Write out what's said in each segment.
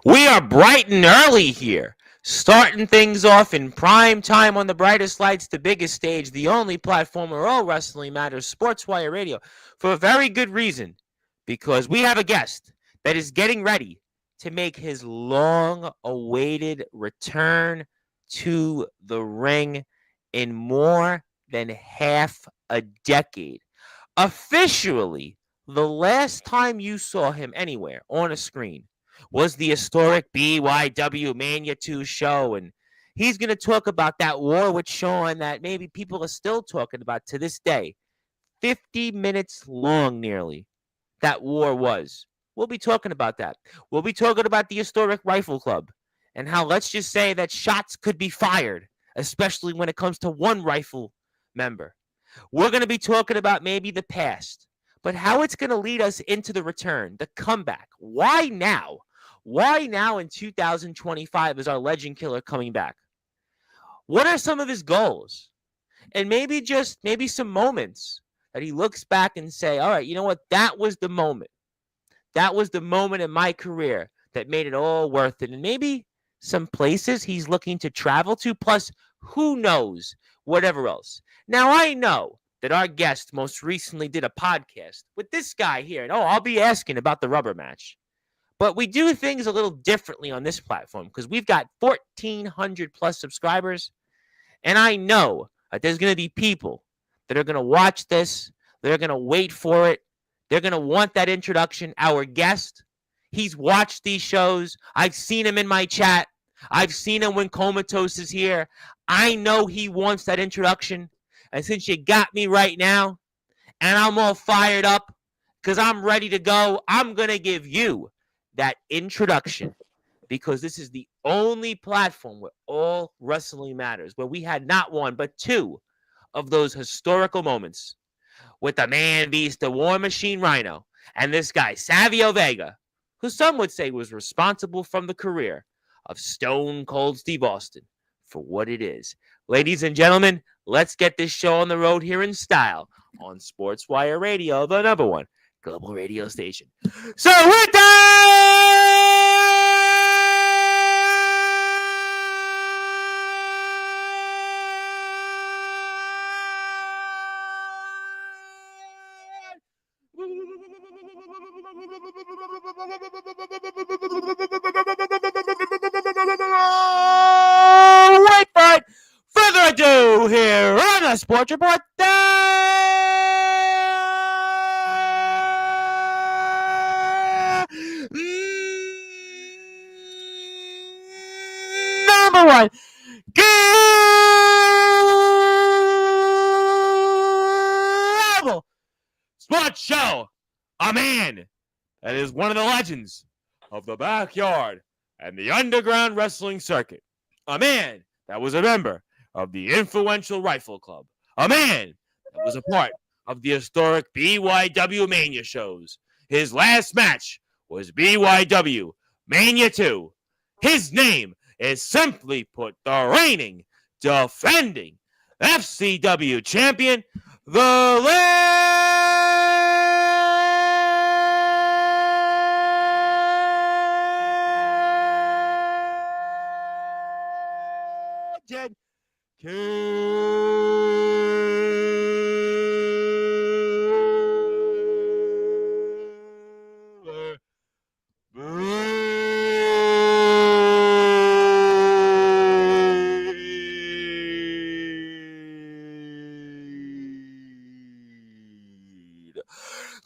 We are bright and early here, starting things off in prime time on the brightest lights, the biggest stage, the only platform where all wrestling matters, Sportswire Radio, for a very good reason, because we have a guest that is getting ready to make his long-awaited return to the ring in more than half a decade. Officially, the last time you saw him anywhere on a screen was the historic BYW Mania 2 show. And he's going to talk about that war with Sean that maybe people are still talking about to this day. 50 minutes long, nearly, that war was. We'll be talking about that. We'll be talking about the historic Rifle Club and how, let's just say, that shots could be fired, especially when it comes to one rifle member. We're going to be talking about maybe the past, but how it's going to lead us into the return, the comeback. Why now? Why now in 2025 is our legend killer coming back? What are some of his goals? And maybe some moments that he looks back and say, all right, you know what? That was the moment. That was the moment in my career that made it all worth it. And maybe some places he's looking to travel to, plus who knows, whatever else. Now, I know that our guest most recently did a podcast with this guy here. And I'll be asking about the rubber match. But we do things a little differently on this platform because we've got 1,400 plus subscribers. And I know that there's going to be people that are going to watch this. They're going to wait for it. They're going to want that introduction. Our guest, he's watched these shows. I've seen him in my chat. I've seen him when Comatose is here. I know he wants that introduction. And since you got me right now, and I'm all fired up because I'm ready to go, I'm going to give you that introduction because this is the only platform where all wrestling matters, where we had not one, but two of those historical moments with the man beast, the War Machine Rhino, and this guy, Savio Vega, who some would say was responsible from the career of Stone Cold Steve Austin for what it is. Ladies and gentlemen, let's get this show on the road here in style on Sportswire Radio, the number one global radio station. So with without further ado, here on the Sports Report, number one global sports show. A man that is one of the legends of the backyard and the underground wrestling circuit. A man that was a member of the influential Rifle Club. A man that was a part of the historic BYW Mania shows. His last match was BYW Mania 2. His name is, simply put, the reigning, defending FCW champion, the legend killer.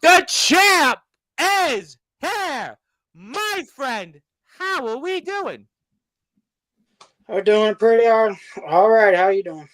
The champ is here, my friend. How are we doing? We're doing pretty all right. How you doing?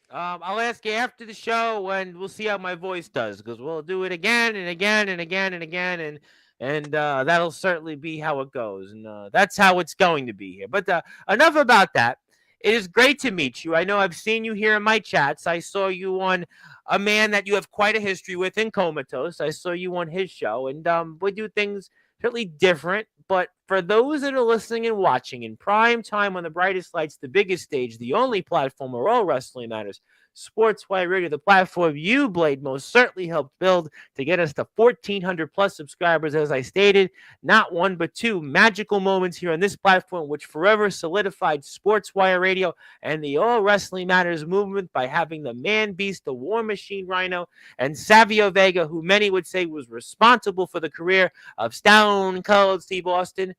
I'll ask you after the show, and we'll see how my voice does, because we'll do it again and again and again and again, and that'll certainly be how it goes, and that's how it's going to be here. But enough about that. It is great to meet you. I know I've seen you here in my chats. I saw you on a man that you have quite a history with in Comatose. I saw you on his show, and we do things certainly different. But for those that are listening and watching in prime time on the brightest lights, the biggest stage, the only platform where all wrestling matters, Sportswire Radio, the platform you, Blade, most certainly helped build to get us to 1,400 plus subscribers. As I stated, not one but two magical moments here on this platform, which forever solidified Sportswire Radio and the All Wrestling Matters movement by having the man beast, the War Machine Rhino, and Savio Vega, who many would say was responsible for the career of Stone Cold Steve Austin.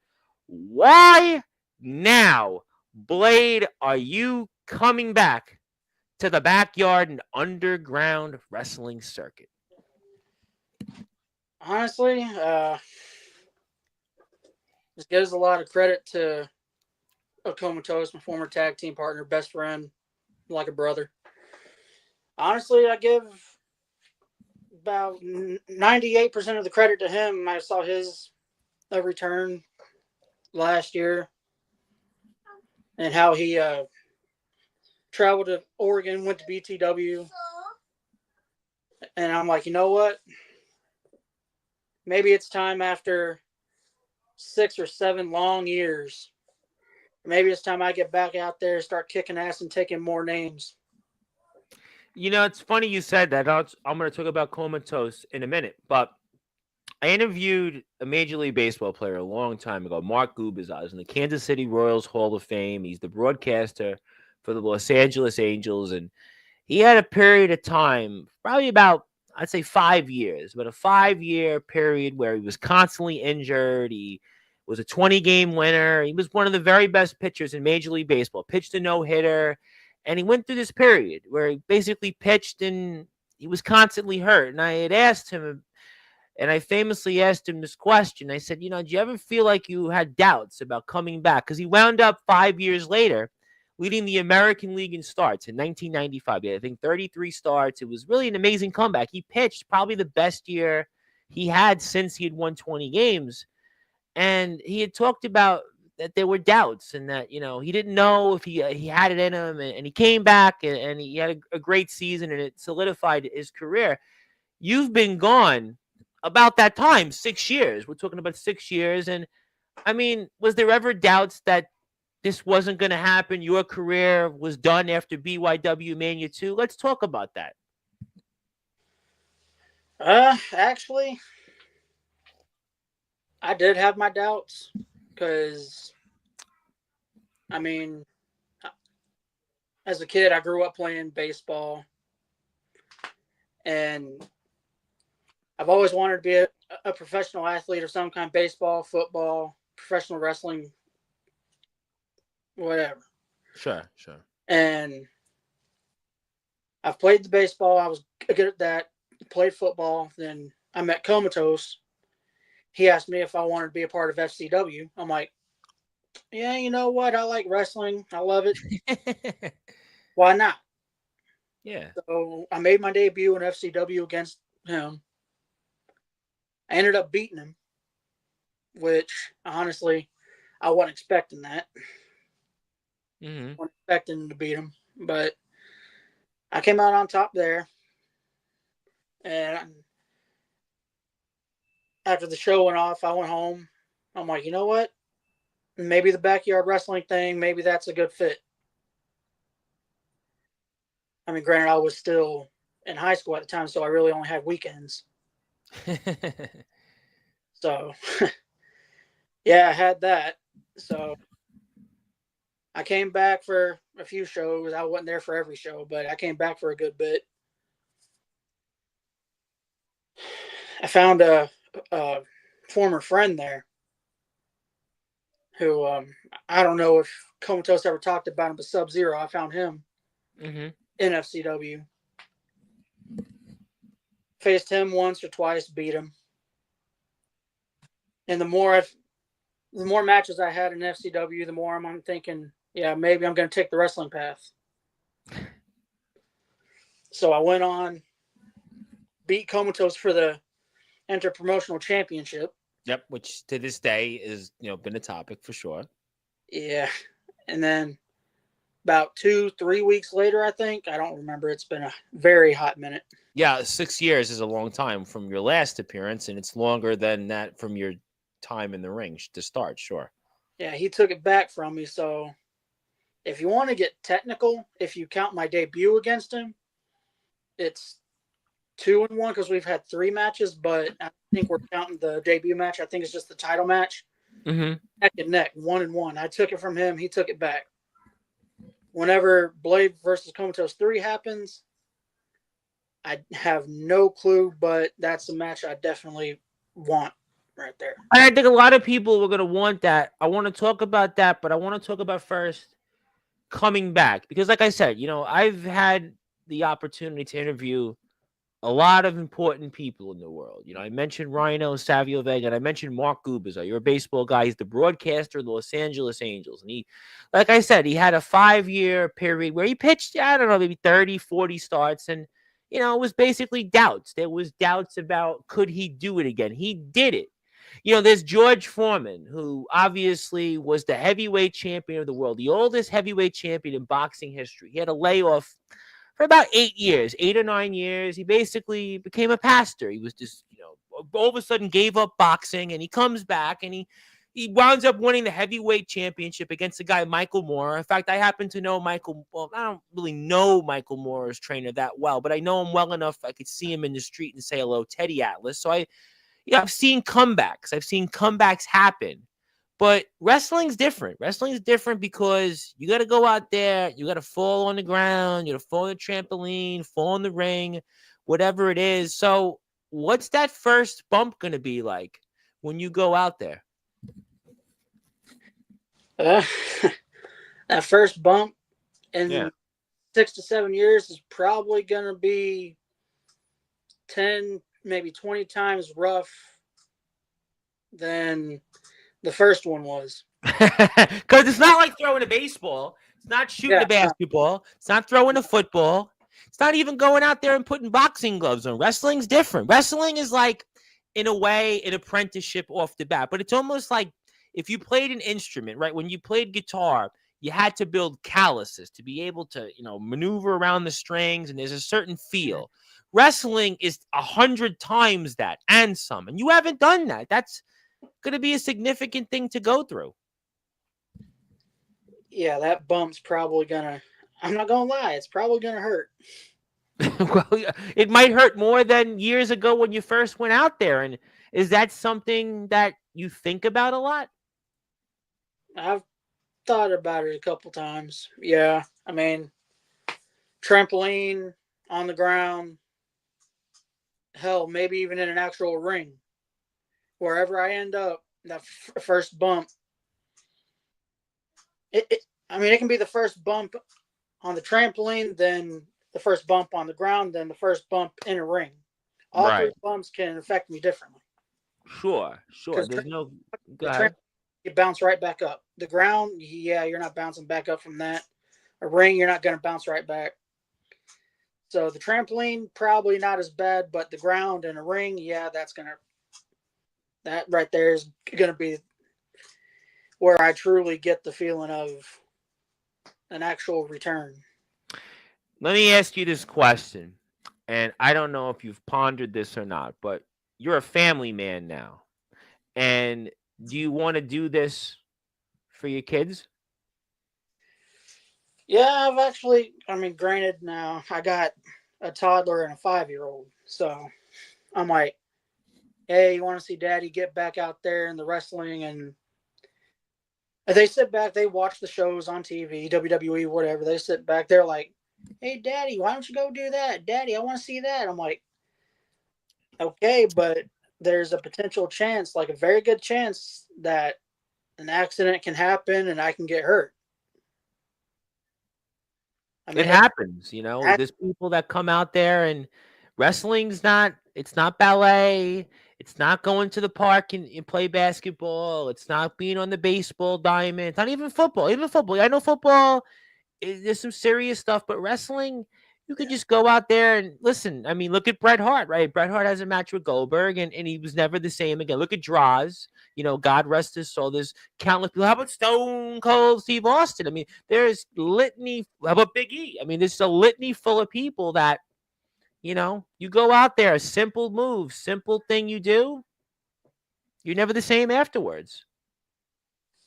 Why now, Blade, are you coming back to the backyard and underground wrestling circuit? Honestly, this gives a lot of credit to Comatose, my former tag team partner, best friend, like a brother. Honestly, I give about 98% of the credit to him. I saw his return last year and how he traveled to Oregon, went to BTW. And I'm like, you know what? Maybe it's time after 6 or 7 long years. Maybe it's time I get back out there, start kicking ass and taking more names. You know, it's funny you said that. I'm going to talk about Comatose in a minute, but I interviewed a Major League Baseball player a long time ago, Mark Gubicza, in the Kansas City Royals Hall of Fame. He's the broadcaster for the Los Angeles Angels, and he had a period of time, probably about, I'd say 5 years, but a 5-year period where he was constantly injured. He was a 20-game winner. He was one of the very best pitchers in Major League Baseball, pitched a no-hitter. And he went through this period where he basically pitched and he was constantly hurt. And I had asked him, and I famously asked him this question. I said, do you ever feel like you had doubts about coming back? Because he wound up 5 years later leading the American League in starts in 1995. He had, I think, 33 starts. It was really an amazing comeback. He pitched probably the best year he had since he had won 20 games. And he had talked about that there were doubts and that, he didn't know if he had it in him. And he came back and he had a great season and it solidified his career. You've been gone about that time, 6 years. We're talking about 6 years. And I mean, was there ever doubts that this wasn't going to happen? Your career was done after BYW Mania 2. Let's talk about that. Actually, I did have my doubts because, I mean, as a kid, I grew up playing baseball and I've always wanted to be a professional athlete of some kind, baseball, football, professional wrestling, whatever. Sure. And I've played the baseball. I was good at that. Played football. Then I met Comatose. He asked me if I wanted to be a part of FCW. I'm like, yeah, you know what? I like wrestling. I love it. Why not? Yeah. So I made my debut in FCW against him. I ended up beating him, which honestly, I wasn't expecting that. Mm-hmm. Wasn't expecting to beat him, but I came out on top there. And after the show went off, I went home. I'm like, you know what? Maybe the backyard wrestling thing, maybe that's a good fit. I mean, granted, I was still in high school at the time, so I really only had weekends. So, yeah, I had that. So, I came back for a few shows. I wasn't there for every show, but I came back for a good bit. I found a former friend there who I don't know if Comatose ever talked about him, but Sub-Zero. I found him in FCW. Faced him once or twice, beat him. And the more matches I had in FCW, the more I'm thinking, yeah, maybe I'm going to take the wrestling path. So I went on, beat Comatose for the Interpromotional Championship. Yep, which to this day is, been a topic for sure. Yeah. And then about 2-3 weeks later, I think, I don't remember. It's been a very hot minute. Yeah, 6 years is a long time from your last appearance, and it's longer than that from your time in the ring to start, sure. Yeah, he took it back from me. So if you want to get technical, if you count my debut against him, It's 2-1 because we've had 3 matches, but I think we're counting the debut match. I think it's just the title match. Mm-hmm. Neck and neck, 1-1. I took it from him. He took it back. Whenever Blade versus Comatose 3 happens, I have no clue, but that's a match I definitely want right there. I think a lot of people were going to want that. I want to talk about that, but I want to talk about first coming back because, like I said, I've had the opportunity to interview a lot of important people in the world. I mentioned Rhino Savio Vega, and I mentioned Mark Gubicza. You're a baseball guy. He's the broadcaster of the Los Angeles Angels. And he, like I said, he had a 5-year period where he pitched, I don't know, maybe 30, 40 starts. And, it was basically doubts. There was doubts about could he do it again? He did it. There's George Foreman, who obviously was the heavyweight champion of the world, the oldest heavyweight champion in boxing history. He had a layoff for about 8 years, 8 or 9 years. He basically became a pastor. He was just, all of a sudden gave up boxing, and he comes back and he winds up winning the heavyweight championship against the guy Michael Moore. In fact, I happen to know Michael. Well, I don't really know Michael Moore's trainer that well, but I know him well enough. I could see him in the street and say hello, Teddy Atlas. So I've seen comebacks. I've seen comebacks happen. But wrestling's different. Wrestling's different because you got to go out there. You got to fall on the ground. You got to fall on the trampoline, fall in the ring, whatever it is. So what's that first bump going to be like when you go out there? That first bump in Yeah. 6 to 7 years is probably going to be 10, maybe 20 times rough than the first one was. Because it's not like throwing a baseball. It's not shooting a basketball. It's not throwing a football. It's not even going out there and putting boxing gloves on. Wrestling's different. Wrestling is like, in a way, an apprenticeship off the bat. But it's almost like if you played an instrument, right? When you played guitar, you had to build calluses to be able to, maneuver around the strings, and there's a certain feel. Wrestling is 100 times that and some. And you haven't done that. That's going to be a significant thing to go through. Yeah, that bump's probably gonna. I'm not gonna lie, it's probably gonna hurt. Well, it might hurt more than years ago when you first went out there. And is that something that you think about a lot? I've thought about it a couple times. Yeah, I mean, trampoline on the ground, hell, maybe even in an actual ring. Wherever I end up, that first bump. It can be the first bump on the trampoline, then the first bump on the ground, then the first bump in a ring. All three bumps can affect me differently. Sure. There's no. Go ahead. You bounce right back up. The ground, yeah, you're not bouncing back up from that. A ring, you're not going to bounce right back. So the trampoline, probably not as bad, but the ground and a ring, yeah, that right there is going to be where I truly get the feeling of an actual return. Let me ask you this question, and I don't know if you've pondered this or not, but you're a family man now, and do you want to do this for your kids? Yeah, granted, now I got a toddler and a 5-year-old, so I'm like, hey, you want to see Daddy get back out there in the wrestling? And they sit back, they watch the shows on TV, WWE, whatever. They sit back, they're like, hey, Daddy, why don't you go do that? Daddy, I want to see that. I'm like, okay, but there's a potential chance, like a very good chance, that an accident can happen and I can get hurt. I mean, it happens, There's people that come out there, and wrestling's it's not ballet. It's not going to the park and play basketball. It's not being on the baseball diamond. It's not even football. Even football. I know football, there's some serious stuff, but wrestling, you could just go out there and listen. I mean, look at Bret Hart, right? Bret Hart has a match with Goldberg, and he was never the same again. Look at Droz. God rest his soul. There's countless people. How about Stone Cold Steve Austin? I mean, there's litany. How about Big E? I mean, there's a litany full of people that, you go out there, a simple move, simple thing you do, you're never the same afterwards.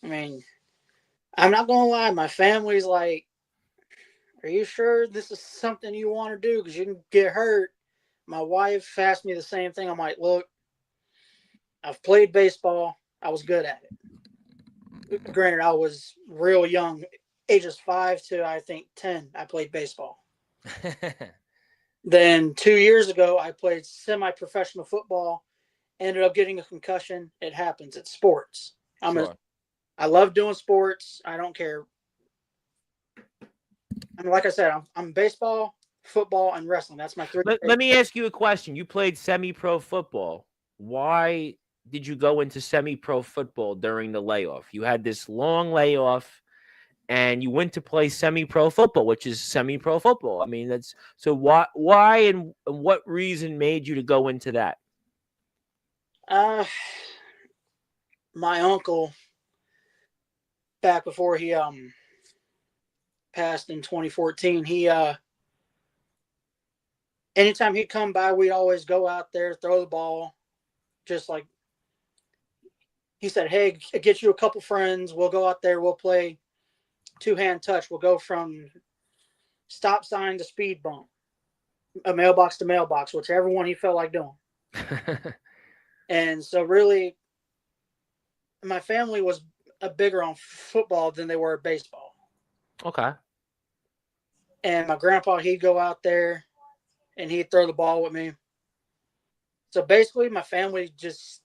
I mean, I'm not going to lie. My family's like, are you sure this is something you want to do? Because you can get hurt. My wife asked me the same thing. I'm like, look, I've played baseball. I was good at it. Granted, I was real young, ages 5 to I think 10. I played baseball. Then 2 years ago, I played semi-professional football. Ended up getting a concussion. It happens. It's sports. Sure. I love doing sports. I don't care. I mean, like I said, I'm baseball, football, and wrestling. That's my three. Let me ask you a question. You played semi-pro football. Why did you go into semi-pro football during the layoff? You had this long layoff and you went to play semi-pro football, which is semi-pro football. I mean, that's so why and what reason made you to go into that? My uncle, back before he passed in 2014, he anytime he'd come by, we'd always go out there, throw the ball, just like he said, hey, get you a couple friends. We'll go out there. We'll play two-hand touch. We'll go from stop sign to speed bump, a mailbox to mailbox, whichever one he felt like doing. And so really, my family was bigger on football than they were baseball. Okay. And my grandpa, he'd go out there and he'd throw the ball with me. So basically, my family just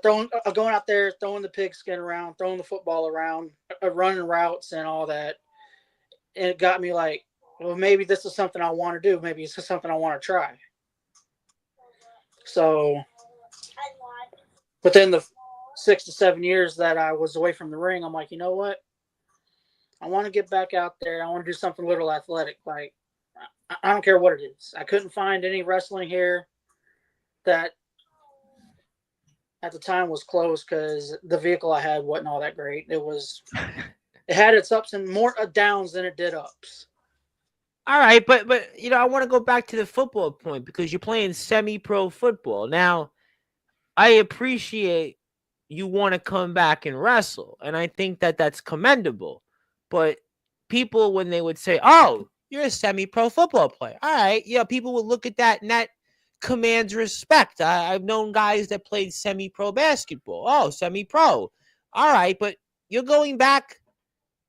going out there, throwing the pigskin around, throwing the football around, running routes and all that. And it got me like, well, maybe this is something I want to do. Maybe it's something I want to try. So within the 6 to 7 years that I was away from the ring, I'm like, you know what? I want to get back out there. I want to do something a little athletic. Like, I don't care what it is. I couldn't find any wrestling here that at the time was closed because the vehicle I had wasn't all that great. It had its ups and more downs than it did ups. All right, but I want to go back to the football point because you're playing semi-pro football. Now, I appreciate you want to come back and wrestle, and I think that that's commendable. But people, when they would say, "Oh, you're a semi-pro football player," all right, yeah, people would look at that, and that commands respect. I've known guys that played semi-pro basketball. Oh, semi-pro, all right, but you're going back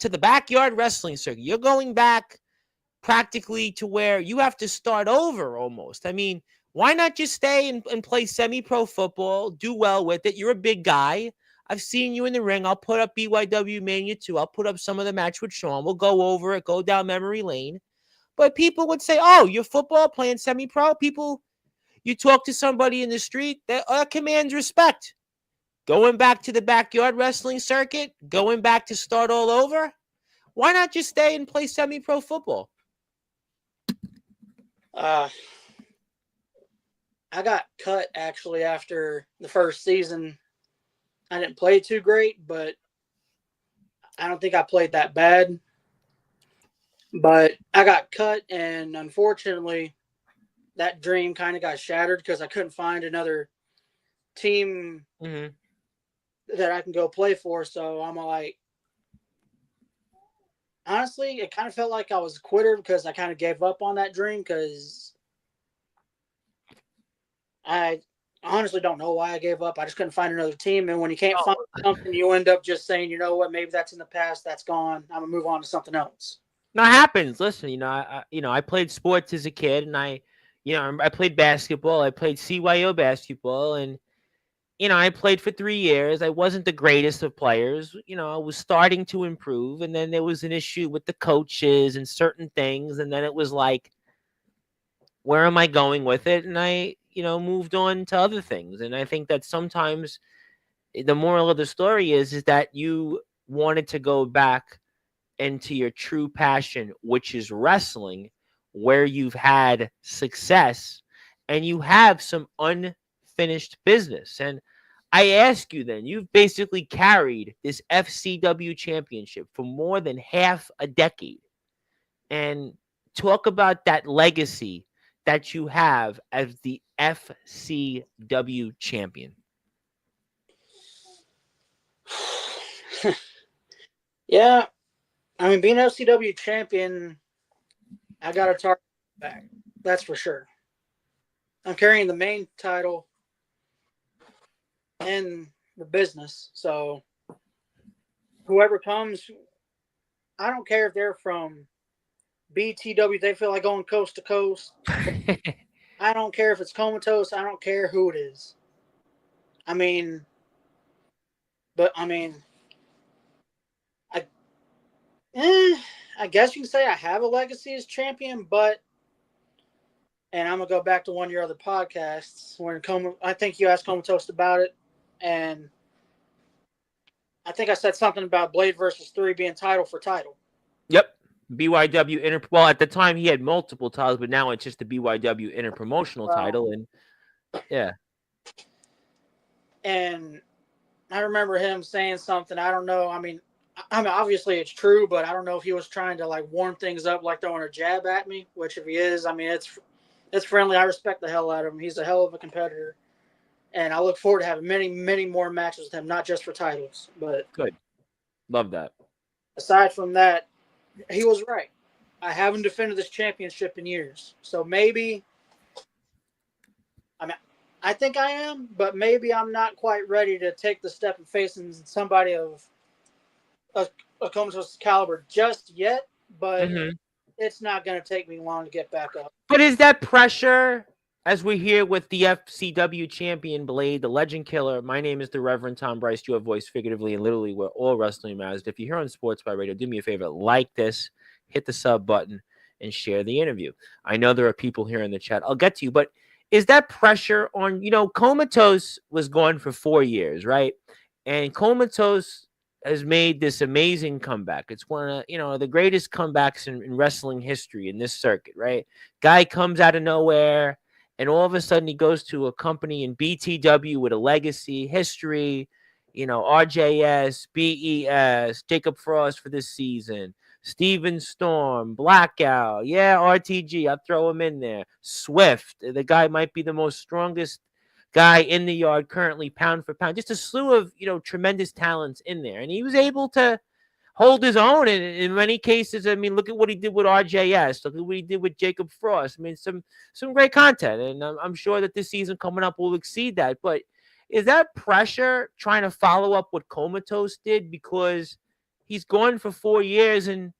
to the backyard wrestling circuit. You're going back practically to where you have to start over almost. I mean, why not just stay and play semi-pro football, do well with it? You're a big guy. I've seen you in the ring. I'll put up BYW Mania 2. I'll put up some of the match with Sean. We'll go over it, go down memory lane. But people would say, oh, you're football playing semi-pro? People, you talk to somebody in the street, that commands respect. Going back to the backyard wrestling circuit, going back to start all over, why not just stay and play semi-pro football? I got cut actually after the first season. I didn't play too great, but I don't think I played that bad. But I got cut, and unfortunately, that dream kind of got shattered because I couldn't find another team that I can go play for. So I'm like, honestly, it kind of felt like I was a quitter because I kind of gave up on that dream because I honestly don't know why I gave up. I just couldn't find another team. And when you can't find something, you end up just saying, you know what, maybe that's in the past. That's gone. I'm going to move on to something else. Now happens. Listen, I played sports as a kid, and I played basketball. I played CYO basketball, and I played for 3 years. I wasn't the greatest of players. I was starting to improve, and then there was an issue with the coaches and certain things, and then it was like, where am I going with it? And I, moved on to other things. And I think that sometimes the moral of the story is that you wanted to go back into your true passion, which is wrestling, where you've had success and you have some unfinished business. And I ask you then, you've basically carried this FCW championship for more than half a decade. And talk about that legacy that you have as the FCW champion. Yeah. I mean, being FCW champion, I got a target back. That's for sure. I'm carrying the main title in the business. So whoever comes, I don't care if they're from BTW, they feel like going coast to coast. I don't care if it's Comatose. I don't care who it is. I mean, but I, I guess you can say I have a legacy as champion, but and I'm gonna go back to one of your other podcasts when I think you asked Comatose about it, and I think I said something about Blade versus 3 being title for title. Yep. BYW Well, at the time he had multiple titles, but now it's just the BYW Interpromotional Well, title, and yeah. and I remember him saying something. I don't know. I mean, obviously it's true, but I don't know if he was trying to like warm things up, like throwing a jab at me. Which, if he is, I mean, it's friendly. I respect the hell out of him. He's a hell of a competitor, and I look forward to having many, many more matches with him, not just for titles. But Good. Love that. aside from that, he was right. I haven't defended this championship in years, so maybe. I mean, I think I am, but maybe I'm not quite ready to take the step of facing somebody of a, a Comatose caliber just yet. But Mhm. it's not going to take me long to get back up. But is that pressure, as we hear with the FCW champion Blade, the legend killer? My name is the Reverend Tom Bryce. You have voice figuratively and literally where all wrestling matters. If you're here on Sportswire Radio, do me a favor, like this, hit the sub button, and share the interview. I know there are people here in the chat. I'll get to you, but is that pressure on, Comatose was gone for 4 years, right? And Comatose has made this amazing comeback. It's one of, the greatest comebacks in wrestling history in this circuit, right? Guy comes out of nowhere, and all of a sudden he goes to a company in BTW with a legacy, history, RJS, BES, Jacob Frost for this season, Steven Storm, Blackout, yeah, RTG, I'll throw him in there. Swift, the guy might be the most strongest guy in the yard currently, pound for pound. Just a slew of, tremendous talents in there. And he was able to hold his own in many cases. I mean, look at what he did with RJS. Look at what he did with Jacob Frost. I mean, some great content, and I'm sure that this season coming up will exceed that. But is that pressure trying to follow up what Comatose did, because he's gone for 4 years and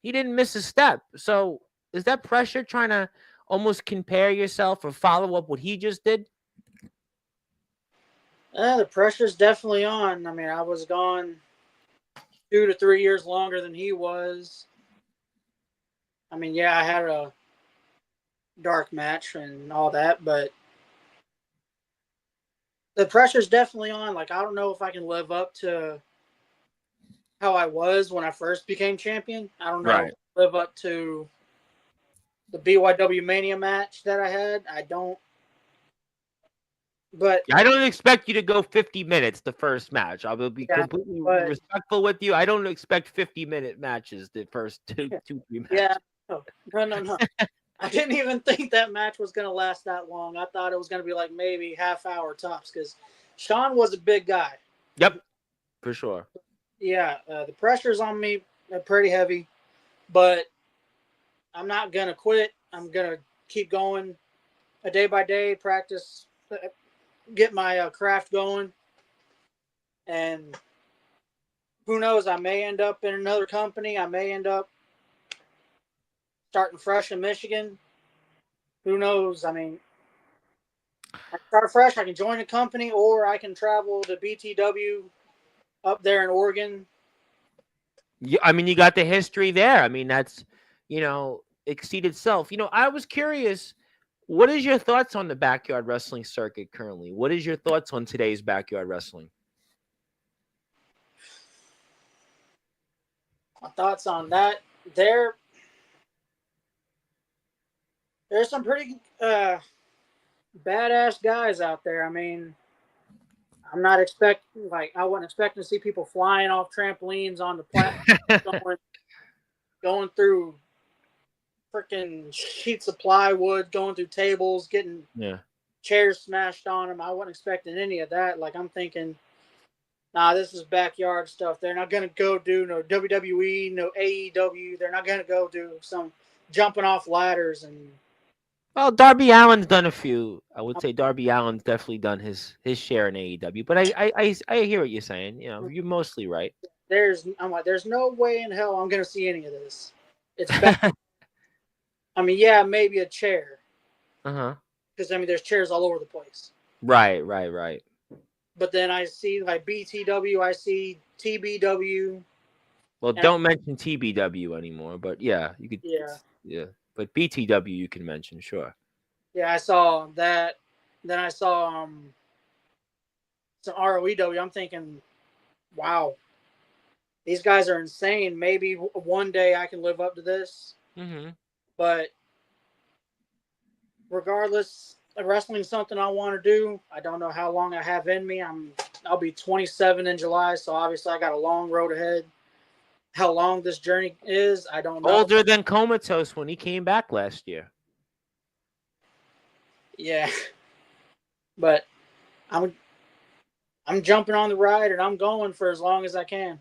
he didn't miss a step? So is that pressure trying to almost compare yourself or follow up what he just did? The pressure's definitely on. I mean, I was gone 2 to 3 years longer than he was. I mean, yeah, I had a dark match and all that, but the pressure's definitely on. Like, I don't know if I can live up to how I was when I first became champion. I don't know if Right. I live up to the BYW Mania match that I had. I don't. But I don't expect you to go 50 minutes the first match. I will be yeah, completely but respectful with you. I don't expect 50-minute matches the first two, 3 yeah, matches. no, no. I didn't even think that match was going to last that long. I thought it was going to be like maybe half hour tops because Sean was a big guy. Yep, for sure. Yeah, the pressure's on me pretty heavy, but I'm not going to quit. I'm going to keep going a day by day, practice, get my craft going. And who knows, I may end up in another company. I may end up starting fresh in Michigan. Who knows? I mean, I start fresh. I can join a company, or I can travel to BTW up there in Oregon. Yeah, I mean, you got the history there. I mean, that's, exceed itself. I was curious, what is your thoughts on the backyard wrestling circuit currently? What is your thoughts on today's backyard wrestling? My thoughts on that. There, there's some pretty badass guys out there. I mean, I'm not expecting I wasn't expecting to see people flying off trampolines on the platform, going through freaking sheets of plywood, going through tables, getting Yeah. chairs smashed on them. I wasn't expecting any of that. Like, I'm thinking, nah, this is backyard stuff. They're not gonna go do no WWE, no AEW. They're not gonna go do some jumping off ladders and Well, Darby Allin's done a few. I would say Darby Allin's definitely done his share in AEW. But I hear what you're saying. You know, you're mostly right. I'm like, there's no way in hell I'm gonna see any of this. It's bad. I mean, yeah, maybe a chair Uh-huh. because I mean, there's chairs all over the place. Right. But then I see like BTW, I see TBW, Well, and don't mention TBW anymore, but yeah, you could. yeah, Yeah, but BTW you can mention, sure. yeah, I saw that. Then I saw some ROEW. I'm thinking, wow, these guys are insane. Maybe one day I can live up to this. Mm-hmm. But regardless, wrestling's something I want to do. I don't know how long I have in me. I'll be 27 in July, so obviously I got a long road ahead. How long this journey is, I don't know. Older than Comatose when he came back last year. Yeah, but I'm I'm jumping on the ride and I'm going for as long as I can.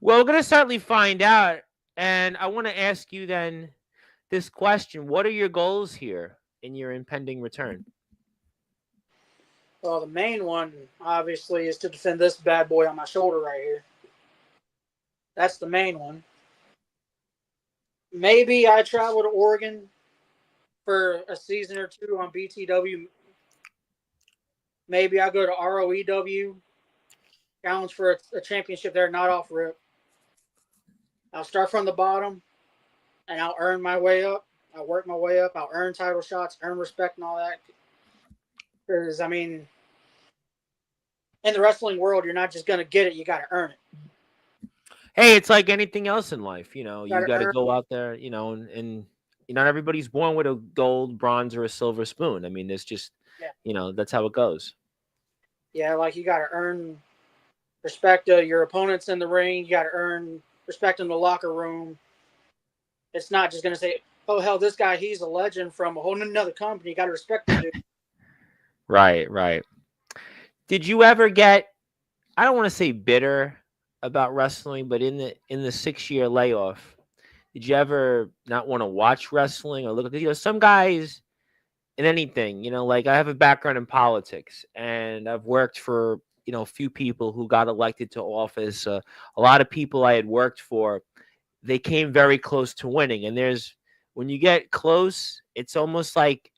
Well, we're gonna certainly find out, and I want to ask you then this question: what are your goals here in your impending return? Well, the main one obviously is to defend this bad boy on my shoulder right here. That's the main one. Maybe I travel to Oregon for a season or two on BTW. Maybe I go to ROEW, challenge for a championship there, not off rip. I'll start from the bottom and I'll earn my way up. I'll work my way up. I'll earn title shots, earn respect, and all that. Because, I mean, in the wrestling world, you're not just going to get it, you got to earn it. Hey, it's like anything else in life, you know. You Got got to to earn. go out there, you know, and not everybody's born with a gold, bronze, or a silver spoon. I mean, it's just, Yeah. you know, that's how it goes. Yeah, like you got to earn respect of your opponents in the ring. You got to earn respect in the locker room. It's not just going to say, oh, hell, this guy, he's a legend from a whole another company. You got to respect the dude. Right. Did you ever get? I don't want to say bitter about wrestling, but in the 6 year layoff, did you ever not want to watch wrestling or look at? You know, some guys in anything. You know, like I have a background in politics, and I've worked for a few people who got elected to office. A lot of people I had worked for, they came very close to winning. And there's when you get close, it's almost like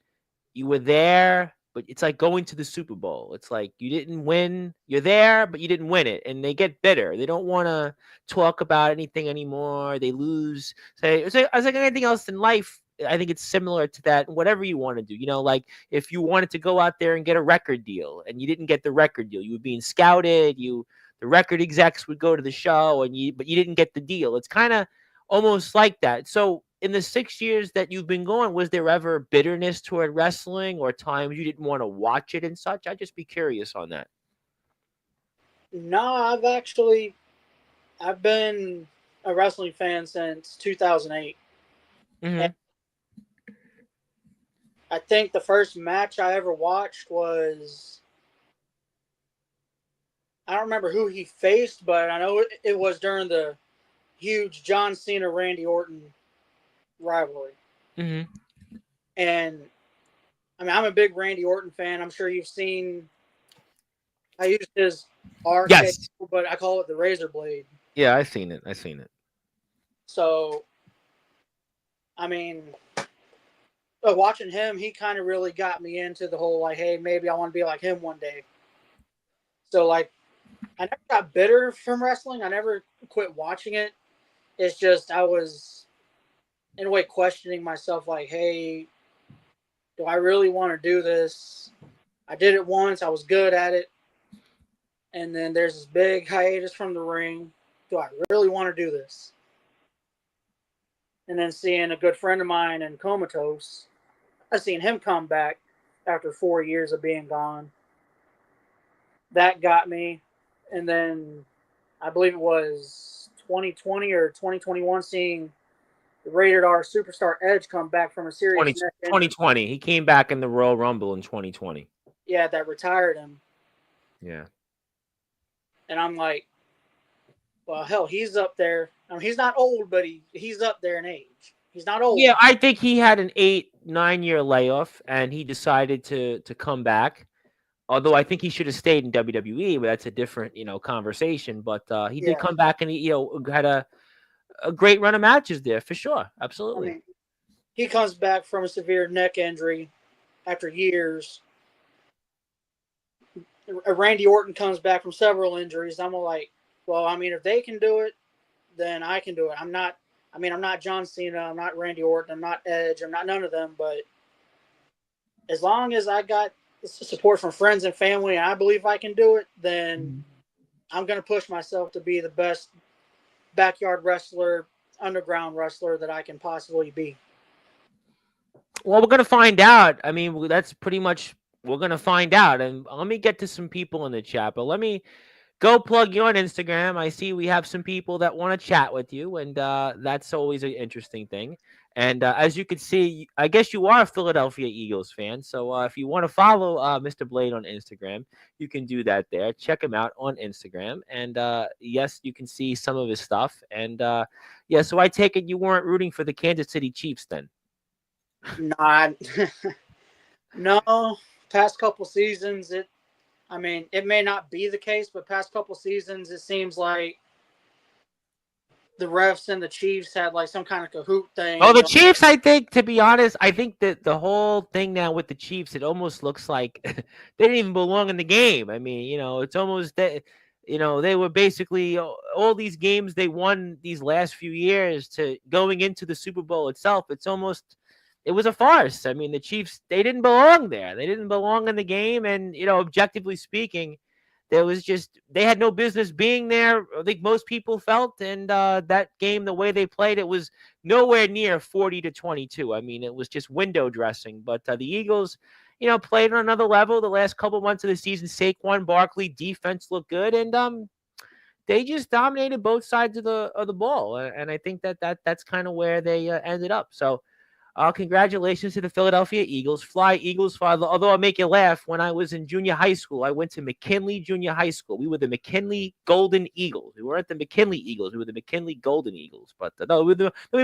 you were there, but it's like going to the Super Bowl. It's like you didn't win. You're there, but you didn't win it. And they get bitter. They don't want to talk about anything anymore. They lose. So it's like anything else in life. I think it's similar to that. Whatever you want to do, you know, like if you wanted to go out there and get a record deal and you didn't get the record deal, you were being scouted. The record execs would go to the show but you didn't get the deal. It's kind of almost like that. So in the 6 years that you've been going, was there ever bitterness toward wrestling or times you didn't want to watch it and such? I'd just be curious on that. No, I've been a wrestling fan since 2008. And Mm-hmm. I think the first match I ever watched was, I don't remember who he faced, but I know it was during the huge John Cena Randy Orton rivalry. Mm-hmm. And I mean, I'm a big Randy Orton fan. I'm sure you've seen. I used his RKO, Yes. but I call it the razor blade. Yeah, I've seen it. So, I mean, watching him, he kind of really got me into the whole like, hey, maybe I want to be like him one day. So, like, I never got bitter from wrestling. I never quit watching it. It's just I was in a way questioning myself, like, hey, do I really want to do this? I did it once. I was good at it. And then there's this big hiatus from the ring. Do I really want to do this? And then seeing a good friend of mine in Comatose, I seen him come back after 4 years of being gone. That got me. And then I believe it was 2020 or 2021, seeing the rated R superstar Edge come back from a 20, serious neck injury. 2020. He came back in the Royal Rumble in 2020. Yeah, that retired him. Yeah. And I'm like, well, hell, he's up there. I mean, he's not old, but he's up there in age. He's not old. Yeah, I think he had an 8, 9 year layoff, and he decided to come back. Although I think he should have stayed in WWE, but that's a different conversation. But he did Yeah. come back, and he had a great run of matches there for sure. I Absolutely. mean, he comes back from a severe neck injury after years. Randy Orton comes back from several injuries. I'm like, well, I mean, if they can do it, then I can do it. I'm not. I mean, I'm not John Cena. I'm not Randy Orton. I'm not Edge. I'm not none of them. But as long as I got support from friends and family, and I believe I can do it, then Mhm. I'm going to push myself to be the best backyard wrestler, underground wrestler that I can possibly be. Well, we're gonna find out. I mean, that's pretty much we're gonna find out. And let me get to some people in the chat, but let me go plug you on Instagram. I see we have some people that want to chat with you, and that's always an interesting thing. And as you can see, I guess you are a Philadelphia Eagles fan. So if you want to follow Mr. Blade on Instagram, you can do that there. Check him out on Instagram. And yes, you can see some of his stuff. And yeah, so I take it you weren't rooting for the Kansas City Chiefs then. Not, no. Past couple seasons, it. I mean, it may not be the case, but past couple seasons, it seems like the refs and the Chiefs had like some kind of cahoot Oh, thing. the Chiefs, I think, to be honest, I think that the whole thing now with the Chiefs, it almost looks like they didn't even belong in the game. I mean, it's almost that, they were basically all these games they won these last few years to going into the Super Bowl itself. It was a farce. I mean, the Chiefs, they didn't belong there. They didn't belong in the game. And, objectively speaking, there was just they had no business being there. I think most people felt, and that game, the way they played, it was nowhere near 40-22. I mean, it was just window dressing. But the Eagles, played on another level the last couple months of the season. Saquon Barkley defense looked good, and they just dominated both sides of the ball. And I think that's kind of where they ended up. So congratulations to the Philadelphia Eagles. Fly, Eagles, fly. Although I'll make you laugh, when I was in junior high school, I went to McKinley Junior High School. We were the McKinley Golden Eagles. We weren't the McKinley Eagles. We were the McKinley Golden Eagles. But no, we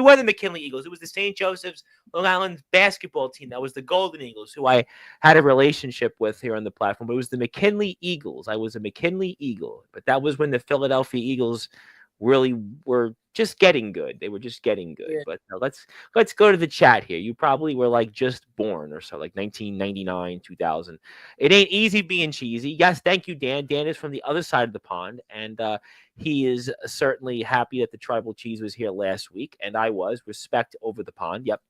were the McKinley Eagles. It was the St. Joseph's Long Island basketball team that was the Golden Eagles, who I had a relationship with here on the platform. But it was the McKinley Eagles. I was a McKinley Eagle. But that was when the Philadelphia Eagles really were just getting good. They were just getting good. Yeah. But let's go to the chat here. You probably were like just born or so, like 1999, 2000. It ain't easy being cheesy. Yes, thank you, Dan. Dan is from the other side of the pond, and he is certainly happy that the tribal cheese was here last week, and I was. Respect over the pond. Yep.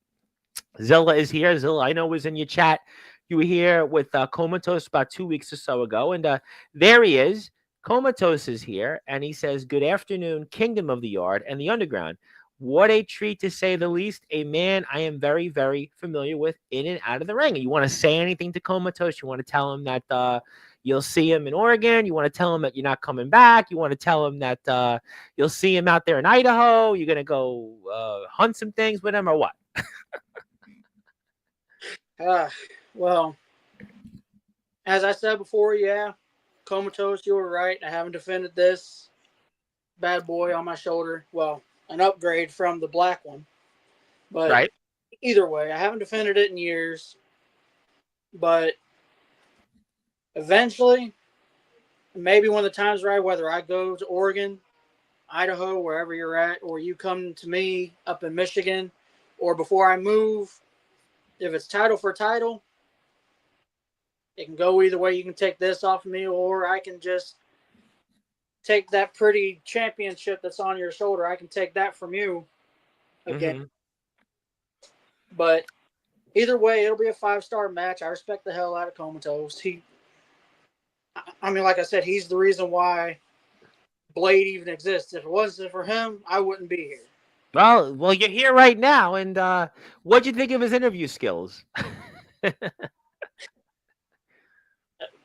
Zilla is here. Zilla, I know, was in your chat. You were here with Comatose about 2 weeks or so ago, and there he is. Comatose is here, and he says, "Good afternoon, Kingdom of the Yard and the Underground. What a treat, to say the least. A man I am very, very familiar with in and out of the ring." You want to say anything to Comatose? You want to tell him that you'll see him in Oregon? You want to tell him that you're not coming back? You want to tell him that you'll see him out there in Idaho? You're going to go hunt some things with him, or what? Well, as I said before, yeah, Comatose, you were right. I haven't defended this bad boy on my shoulder. Well, an upgrade from the black one. But Right. either way, I haven't defended it in years. But eventually, maybe when the time's right, whether I go to Oregon, Idaho, wherever you're at, or you come to me up in Michigan, or before I move, if it's title for title, it can go either way. You can take this off of me, or I can just take that pretty championship that's on your shoulder. I can take that from you again. Mm-hmm. But either way, it'll be a 5-star match. I respect the hell out of Comatose. I mean, like I said, he's the reason why Blade even exists. If it wasn't for him, I wouldn't be here. Well, you're here right now, and what'd you think of his interview skills?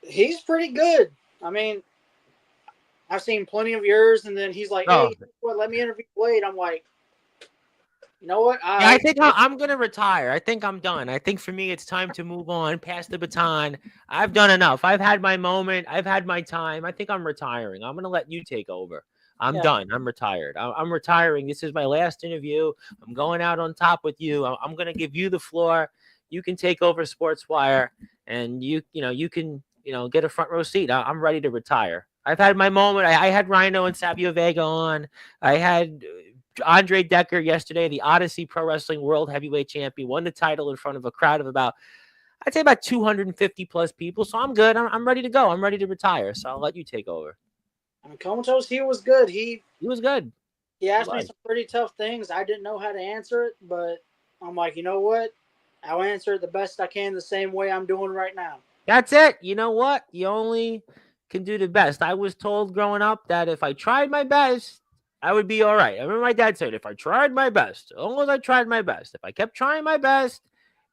He's pretty good. I mean, I've seen plenty of yours, and then he's like, Oh, "Hey, what? Let me interview Blade." I'm like, you know what? yeah, I think I'm gonna retire. I think I'm done. I think for me, it's time to move on, pass the baton. I've done enough. I've had my moment. I've had my time. I think I'm retiring. I'm gonna let you take over. I'm Yeah, done. I'm retired. I'm retiring. This is my last interview. I'm going out on top with you. I'm going to give you the floor. You can take over Sportswire, and you can get a front row seat. I'm ready to retire. I've had my moment. I had Rhino and Savio Vega on. I had Andre Decker yesterday, the Odyssey Pro Wrestling World Heavyweight Champion, won the title in front of a crowd of I'd say about 250 plus people. So I'm good. I'm ready to go. I'm ready to retire. So I'll let you take over. I mean, Comatose, he was good. He was good. He He asked me was. some pretty tough things. I didn't know how to answer it, but I'm like, you know what? I'll answer it the best I can, the same way I'm doing right now. That's it. You know what? You only can do the best. I was told growing up that if I tried my best, I would be all right. I remember my dad said, if I tried my best, as long as I tried my best, if I kept trying my best,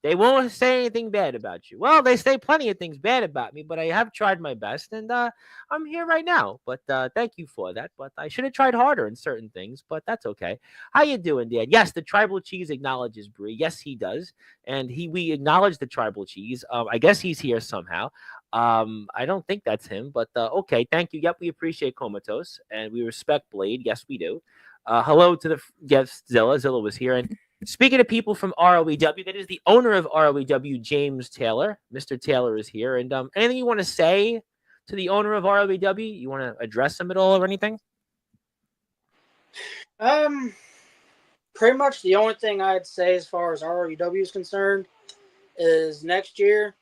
they won't say anything bad about you. Well, they say plenty of things bad about me, but I have tried my best, and I'm here right now. But thank you for that. But I should have tried harder in certain things, but that's okay. How you doing, Dad? Yes, the tribal cheese acknowledges Brie. Yes, he does, and we acknowledge the tribal cheese. I guess he's here somehow. I don't think that's him, but okay. Thank you. Yep, we appreciate Comatose, and we respect Blade. Yes, we do. Hello to the guest Zilla. Zilla was here, and speaking of people from ROEW, that is the owner of ROEW, James Taylor. Mr. Taylor is here. And anything you want to say to the owner of ROEW? You want to address him at all or anything? Um, Pretty much the only thing I'd say as far as ROW is concerned is next year.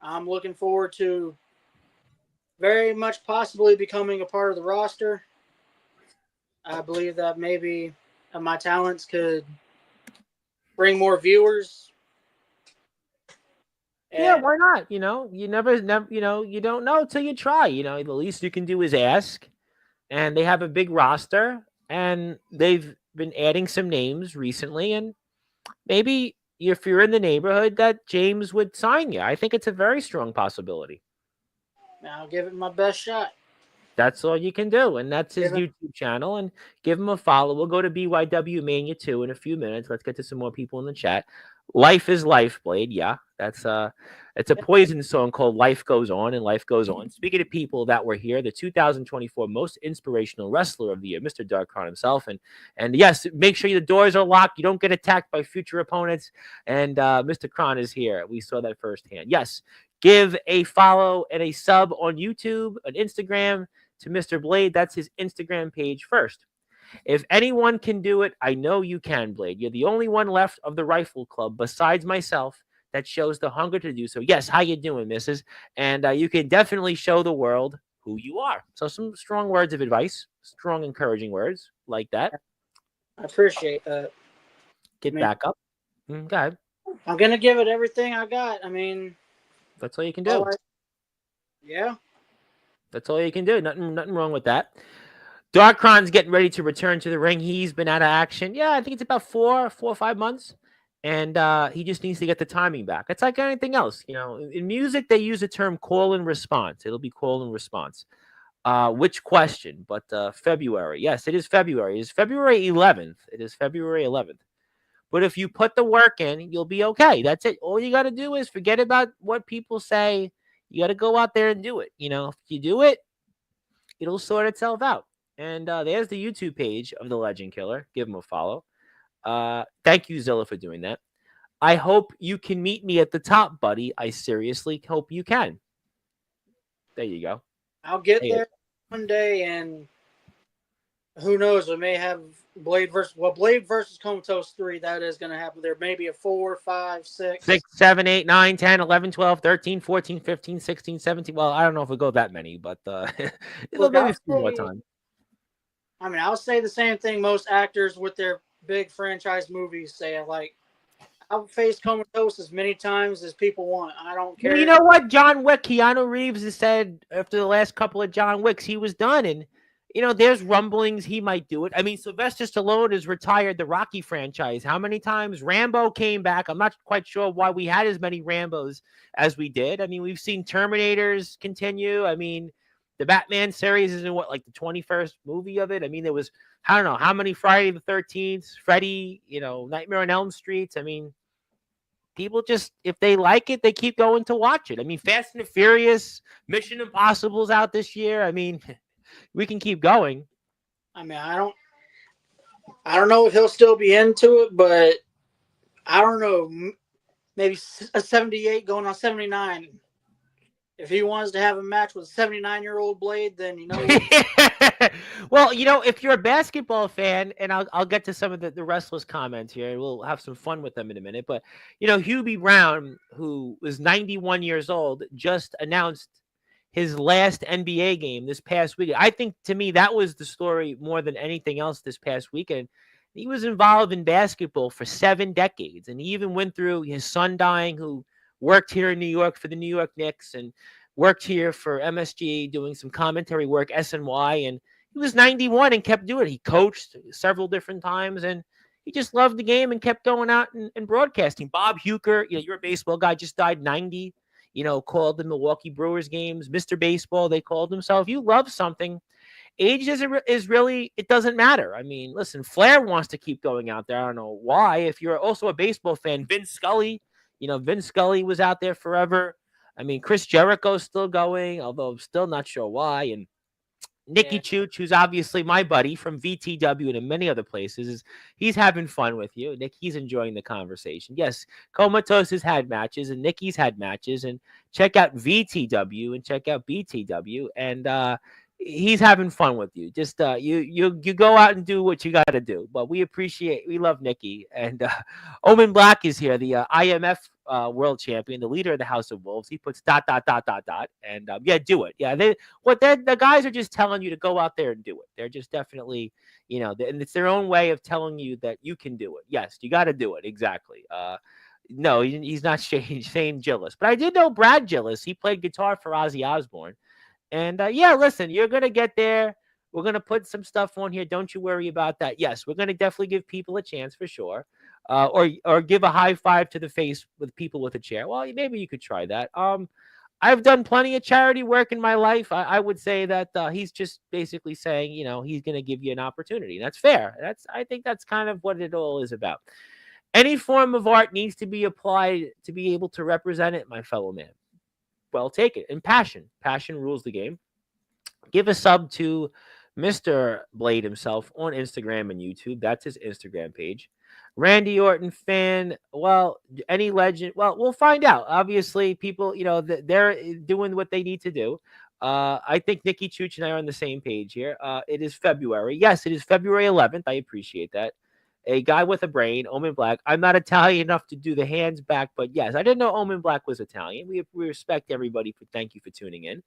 I'm looking forward to very much possibly becoming a part of the roster. I believe that maybe my talents could bring more viewers. Yeah, And why not? You never, you don't know till you try. The least you can do is ask. And they have a big roster, and they've been adding some names recently. And maybe if you're in the neighborhood, that James would sign you. I think it's a very strong possibility. I'll give it my best shot. That's all you can do. And that's his Give it, YouTube channel. And give him a follow. We'll go to BYW Mania 2 in a few minutes. Let's get to some more people in the chat. Life is Life, Blade. Yeah. It's a Poison song called Life Goes On and Life Goes On. Speaking of people that were here, the 2024 most inspirational wrestler of the year, Mr. Darkron himself. And yes, make sure the doors are locked. You don't get attacked by future opponents. And Mr. Kron is here. We saw that firsthand. Yes. Give a follow and a sub on YouTube, on Instagram, to Mr. Blade. That's his Instagram page first. If anyone can do it, I know you can, Blade. You're the only one left of the Rifle Club besides myself that shows the hunger to do so. Yes, how you doing, Mrs.? And you can definitely show the world who you are. So some strong words of advice, strong encouraging words like that. I appreciate that. Get back up. Go ahead. I'm gonna give it everything I got. I mean, that's all you can do. Yeah. That's all you can do. Nothing wrong with that. Darkron's getting ready to return to the ring. He's been out of action. Yeah, I think it's about 4 or 5 months. And he just needs to get the timing back. It's like anything else. In music, they use the term call and response. It'll be call and response. Which question? But February. Yes, it is February. It is February 11th. It is February 11th. But if you put the work in, you'll be okay. That's it. All you got to do is forget about what people say. You got to go out there and do it. If you do it, it'll sort itself out. And there's the YouTube page of the Legend Killer. Give him a follow. Thank you, Zilla, for doing that. I hope you can meet me at the top, buddy. I seriously hope you can. There you go. I'll get there one day, and who knows? We may have Blade versus Comatose 3. That is going to happen. There may be a 4, 5, 6. 6, 7, 8, 9, 10, 11, 12, 13, 14, 15, 16, 17. Well, I don't know if we go that many, but it'll maybe a few more times. I mean, I'll say the same thing most actors with their big franchise movies say. Like, I'll face Comatose as many times as people want. I don't care. Well, you know what? John Wick, Keanu Reeves has said after the last couple of John Wicks, he was done. And, there's rumblings he might do it. I mean, Sylvester Stallone has retired the Rocky franchise. How many times? Rambo came back. I'm not quite sure why we had as many Rambos as we did. I mean, we've seen Terminators continue. I mean, the Batman series is in like the 21st movie of it. I mean, there was, I don't know how many Friday the 13th, Freddy, Nightmare on Elm Street. I mean, people just, if they like it, they keep going to watch it. I mean, Fast and the Furious, Mission Impossible's out this year. I mean, we can keep going. I mean, I don't know if he'll still be into it, but I don't know. Maybe a 78 going on 79. If he wants to have a match with a 79-year-old Blade, then you know what? Well, if you're a basketball fan, and I'll get to some of the restless comments here, and we'll have some fun with them in a minute. But Hubie Brown, who was 91 years old, just announced his last NBA game this past weekend. I think to me that was the story more than anything else this past weekend. He was involved in basketball for 7 decades, and he even went through his son dying, who worked here in New York for the New York Knicks, and worked here for MSG doing some commentary work, SNY, and he was 91 and kept doing it. He coached several different times, and he just loved the game and kept going out and broadcasting. Bob Huker, you're a baseball guy, just died 90, called the Milwaukee Brewers games Mr. Baseball, they called himself. You love something, age is really, it doesn't matter. I mean, listen, Flair wants to keep going out there. I don't know why. If you're also a baseball fan, Vince Scully was out there forever. I mean, Chris Jericho's still going, although I'm still not sure why. And Nikki Yeah, Chooch, who's obviously my buddy from VTW and in many other places, he's having fun with you. Nick, he's enjoying the conversation. Yes, Comatose has had matches, and Nikki's had matches. And check out VTW and check out BTW, and he's having fun with you. Just you go out and do what you got to do. But we love Nikki, and Omen Black is here, the IMF world champion, the leader of the House of Wolves. He puts dot dot dot dot dot, and yeah, do it. Yeah, the guys are just telling you to go out there and do it. They're just definitely, and it's their own way of telling you that you can do it. Yes, you got to do it. Exactly. No, he's not Shane Gillis, but I did know Brad Gillis. He played guitar for Ozzy Osbourne. And yeah, listen, you're going to get there. We're going to put some stuff on here. Don't you worry about that. Yes, we're going to definitely give people a chance for sure. Or give a high five to the face with people with a chair. Well, maybe you could try that. I've done plenty of charity work in my life. I would say that he's just basically saying, he's going to give you an opportunity. That's fair. I think that's kind of what it all is about. Any form of art needs to be applied to be able to represent it, my fellow man. Well, take it. And passion rules the game. Give a sub to Mr. Blade himself on Instagram and YouTube. That's his Instagram page. Randy Orton fan. Well, any legend. Well, we'll find out. Obviously, people, they're doing what they need to do. I think Nikki Chooch and I are on the same page here. It is February. Yes, it is February 11th. I appreciate that. A guy with a brain, Omen Black. I'm not Italian enough to do the hands back, but yes, I didn't know Omen Black was Italian. We respect everybody. Thank you for tuning in.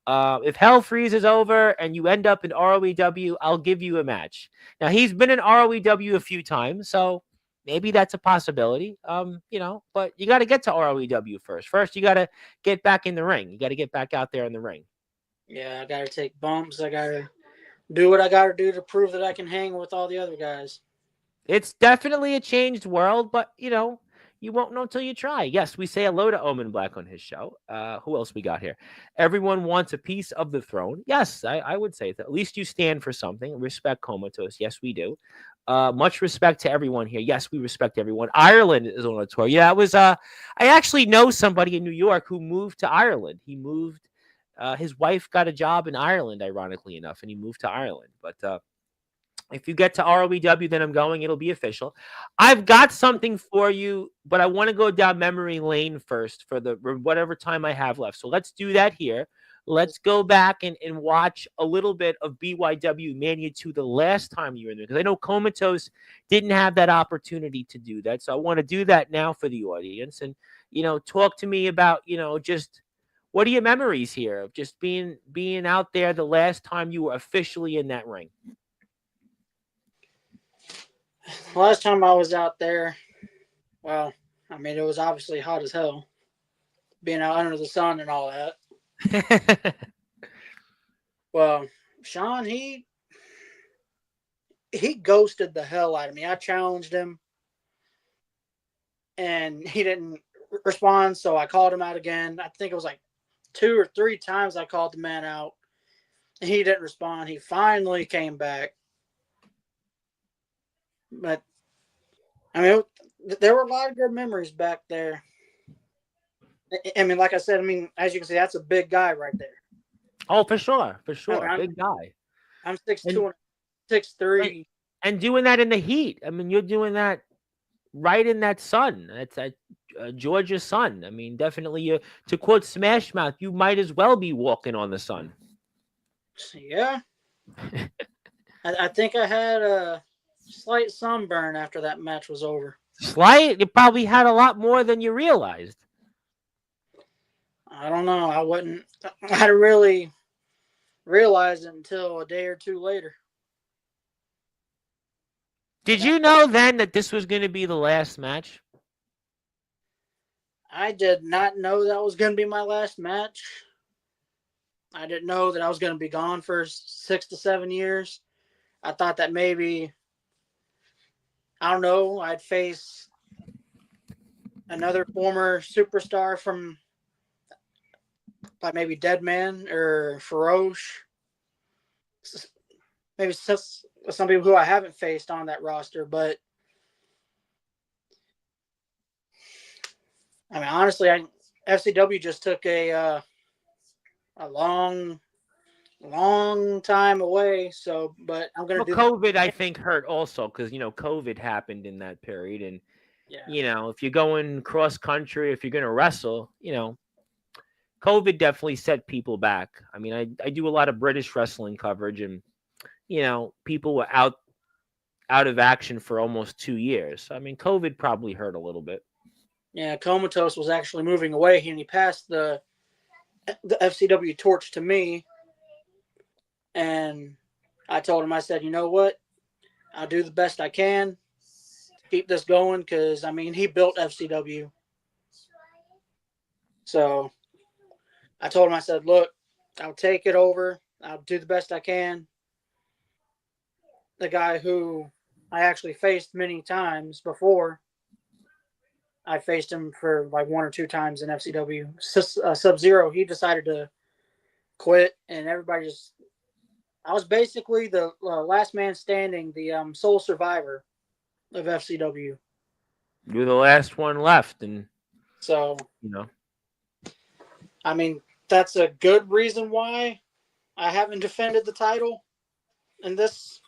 If Hell Freeze is over and you end up in ROEW, I'll give you a match. Now he's been in ROEW a few times, so maybe that's a possibility. But you got to get to ROEW first. First, you got to get back in the ring. You got to get back out there in the ring. yeah. I got to take bumps. I got to do what I got to do to prove that I can hang with all the other guys. It's definitely a changed world, but you won't know until you try. Yes, we say hello to Omen Black on his show. Who else we got here? Everyone wants a piece of the throne. Yes, I would say that. At least you stand for something. Respect Comatose. Yes, we do. Much respect to everyone here. Yes, we respect everyone. Ireland is on a tour. Yeah, it was. I actually know somebody in New York who moved to Ireland. He moved. His wife got a job in Ireland, ironically enough, and he moved to Ireland. But if you get to ROEW, then I'm going. It'll be official. I've got something for you, but I want to go down memory lane first for the whatever time I have left. So let's do that here. Let's go back and watch a little bit of BYW Mania 2 the last time you were in there. Because I know Comatose didn't have that opportunity to do that. So I want to do that now for the audience. And, talk to me about, just what are your memories here of just being out there the last time you were officially in that ring? Last time I was out there, well, I mean, it was obviously hot as hell, being out under the sun and all that. Well, Sean, he ghosted the hell out of me. I challenged him, and he didn't respond, so I called him out again. I think it was like 2 or 3 times I called the man out, and he didn't respond. He finally came back. But, I mean, there were a lot of good memories back there. I mean, like I said, as you can see, that's a big guy right there. Oh, for sure. For sure. I mean, Big guy. I'm 6'2". 6'3". And doing that in the heat. I mean, you're doing that right in that sun. That's that Georgia sun. I mean, definitely. To quote Smash Mouth, you might as well be walking on the sun. Yeah, I think I had a slight sunburn after that match was over. Slight. You probably had a lot more than you realized. I don't know. I wouldn't. I really realize it until a day or two later. Did you know then that this was going to be the last match? I did not know that was going to be my last match. I didn't know that I was going to be gone for 6 to 7 years. I thought that maybe, I don't know, I'd face another former superstar from like maybe Deadman or Feroche. Maybe some people who I haven't faced on that roster, but I mean, honestly, FCW just took a long time away. So, but I'm gonna Well, do that. COVID, I think, hurt also because COVID happened in that period, and Yeah, if you're going cross country, if you're going to wrestle, COVID definitely set people back. I mean, I do a lot of British wrestling coverage, and people were out of action for almost 2 years. I mean, COVID probably hurt a little bit. yeah. Comatose was actually moving away, and he passed the FCW torch to me, and I told him, I said, you know what, I'll do the best I can to keep this going because I mean he built FCW, so I told him, I said, look, I'll take it over. I'll do the best I can. The guy who I actually faced many times before, I faced him for like 1 or 2 times in FCW. Sub-Zero, he decided to quit, and everybody just. I was basically the last man standing, the sole survivor of FCW. You're the last one left, and So, you know. I mean, that's a good reason why I haven't defended the title in this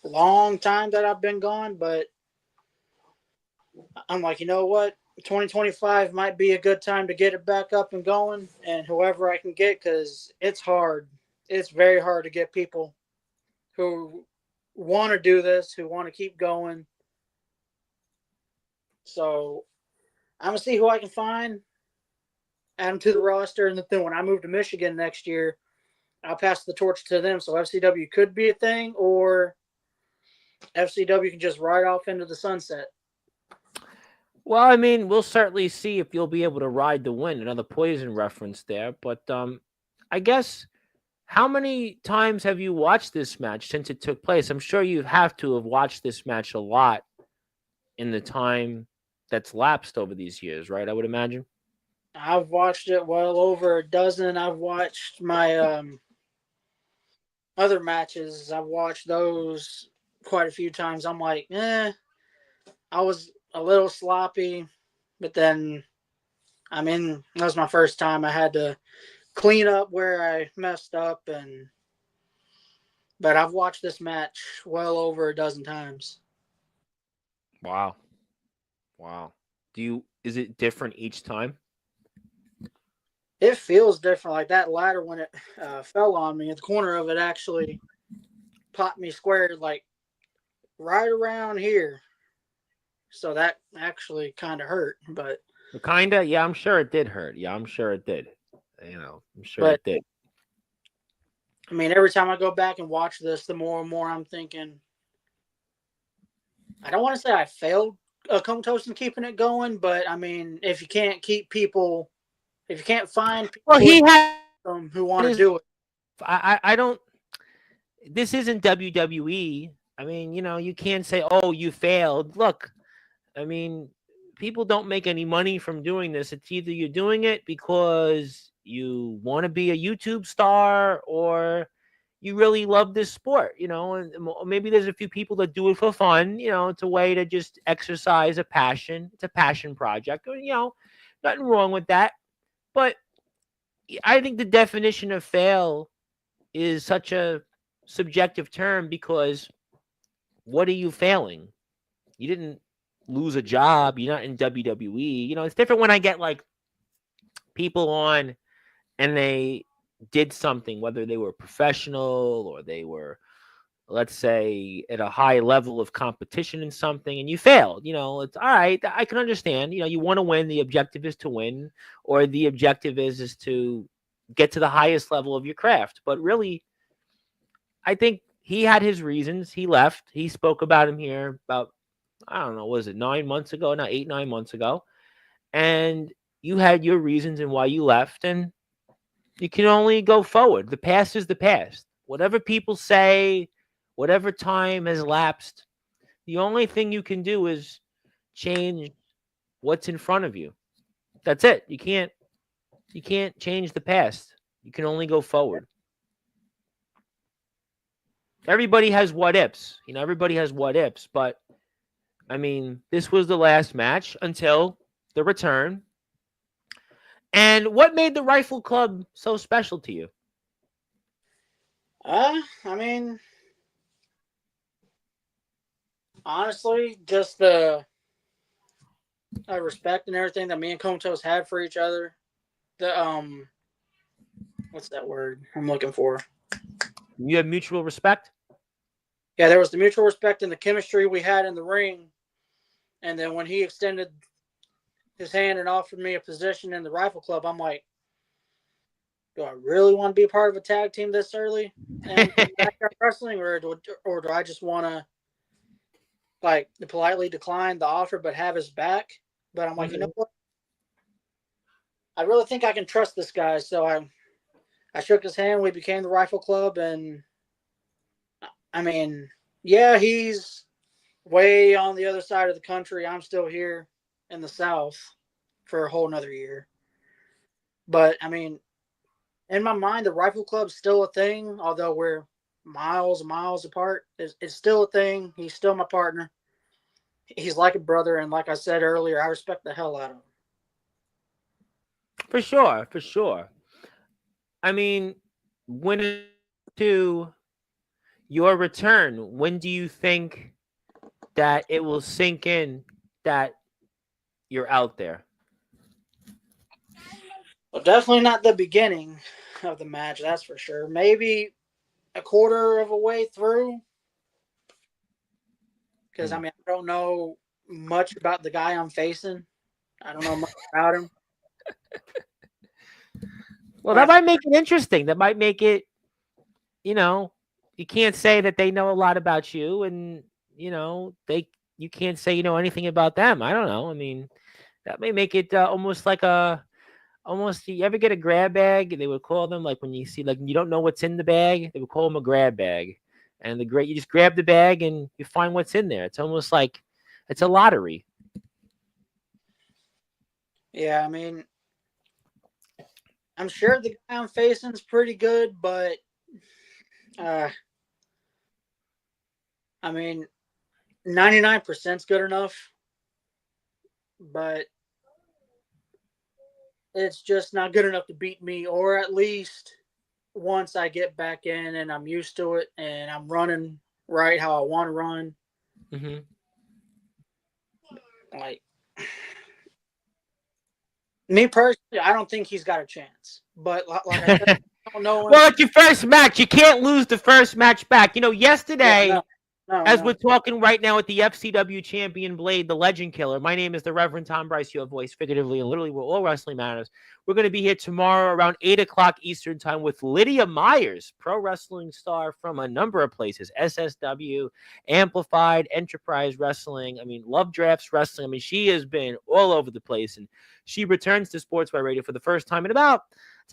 long time that I've been gone, but I'm like, you know what? 2025 might be a good time to get it back up and going, and whoever I can get, because it's hard. It's very hard to get people who want to do this, who want to keep going. So I'm going to see who I can find, add them to the roster, and then when I move to Michigan next year, I'll pass the torch to them. So FCW could be a thing, or FCW can just ride off into the sunset. Well, I mean, we'll certainly see if you'll be able to ride the wind. Another Poison reference there, but I guess how many times have you watched this match since it took place? I'm sure you have to have watched this match a lot in the time that's lapsed over these years, right? I would imagine. I've watched it well over a dozen. I've watched my other matches. I've watched those quite a few times. I'm like, I was a little sloppy, but then that was my first time. I had to clean up where I messed up, but I've watched this match well over a dozen times. Wow. Wow. Is it different each time? It feels different. Like that ladder when it fell on me, the corner of it actually popped me square, like right around here. So that actually kind of hurt, but Kinda, yeah, I'm sure it did hurt. Yeah, I'm sure it did. I'm sure but it did. I mean, every time I go back and watch this, the more and more I'm thinking. I don't want to say I failed Comatose in keeping it going, but I mean, if you can't find Well, people he had who want to his. do it, I don't. This isn't WWE. I mean, you can't say, "Oh, you failed." Look, I mean, people don't make any money from doing this. It's either you're doing it because you want to be a YouTube star or you really love this sport, and maybe there's a few people that do it for fun. It's a way to just exercise a passion. It's a passion project. Nothing wrong with that. But I think the definition of fail is such a subjective term because what are you failing? You didn't lose a job. You're not in WWE. You know, it's different when I get like people on and they did something, whether they were professional or they were, let's say, at a high level of competition in something and you failed. You know, it's all right. I can understand. You know, you want to win. The objective is to win, or the objective is to get to the highest level of your craft. But really, I think he had his reasons. He left. He spoke about him here about, I don't know, was it 9 months ago? Not 8, 9 months ago. And you had your reasons and why you left, and you can only go forward. The past is the past. Whatever people say, whatever time has lapsed, the only thing you can do is change what's in front of you. That's it. You can't change the past. You can only go forward. Everybody has what ifs. You know, everybody has what ifs, but I mean, this was the last match until the return. And what made the Rifle Club so special to you? I mean, honestly, just the respect and everything that me and Comatose had for each other. The what's that word I'm looking for? You have mutual respect? Yeah, there was the mutual respect and the chemistry we had in the ring. And then when he extended his hand and offered me a position in the Rifle Club, I'm like, do I really want to be a part of a tag team this early in backyard wrestling, or do I just want to like politely decline the offer but have his back? But I'm like, you know what? I really think I can trust this guy. So I shook his hand. We became the Rifle Club, and I mean, yeah, he's way on the other side of the country. I'm still here in the South for a whole nother year. But I mean, in my mind, the Rifle Club's still a thing, although we're miles and miles apart. It's still a thing. He's still my partner. He's like a brother, and like I said earlier, I respect the hell out of him. For sure, for sure. I mean, when to your return, when do you think that it will sink in that you're out there? Well, definitely not the beginning of the match, that's for sure. Maybe a quarter of a way through, because I mean, I don't know much about the guy I'm facing. I don't know much about him. Well, that But might make it interesting. That might make it, you know, you can't say that they know a lot about you, and you can't say you know anything about them. I don't know. I mean, that may make it almost like a almost. You ever get a grab bag? They would call them like when you see like you don't know what's in the bag. They would call them a grab bag, and the great you just grab the bag and you find what's in there. It's almost like it's a lottery. yeah, I mean, I'm sure the guy I'm facing is pretty good, but uh, I mean, 99% is good enough, but it's just not good enough to beat me, or at least once I get back in and I'm used to it and I'm running right how I want to run. Mm-hmm. Like me personally, I don't think he's got a chance. But like I said, I don't know him. Well, it's your first match. You can't lose the first match back. You know, Yeah, yesterday, as we're no. talking right now with the FCW champion Blade, the Legend Killer. My name is the Reverend Tom Bryce, your voice, figuratively and literally, where all wrestling matters. We're going to be here tomorrow around 8 o'clock Eastern Time with Lydia Myers, pro wrestling star from a number of places, SSW, Amplified, Enterprise Wrestling. I mean, Love Drafts Wrestling. I mean, she has been all over the place, and she returns to Sportswire Radio for the first time in about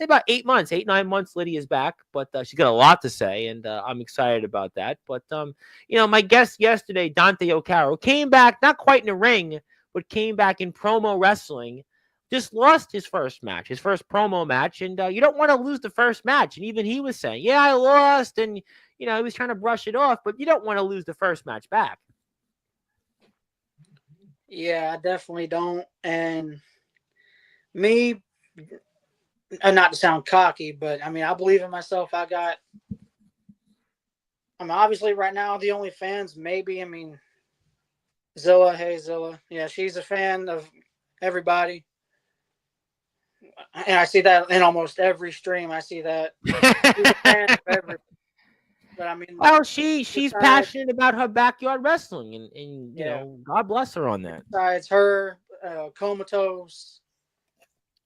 8 months, 8, 9 months. Lydia's back, but she's got a lot to say, and I'm excited about that. But my guest yesterday, Dante O'Carroll, came back not quite in the ring, but came back in promo wrestling. Just lost his first match, his first promo match, and you don't want to lose the first match. And even he was saying, "Yeah, I lost," and he was trying to brush it off, but you don't want to lose the first match back. Yeah, I definitely don't. And me, not to sound cocky, but I mean, I believe in myself. I got I mean, obviously, right now the only fans, maybe. I mean, Zilla, hey Zilla, yeah, she's a fan of everybody, and I see that in almost every stream. I see that she's a fan of every. But I mean, Well, she's besides, passionate about her backyard wrestling, and yeah, God bless her on that. besides her, Comatose,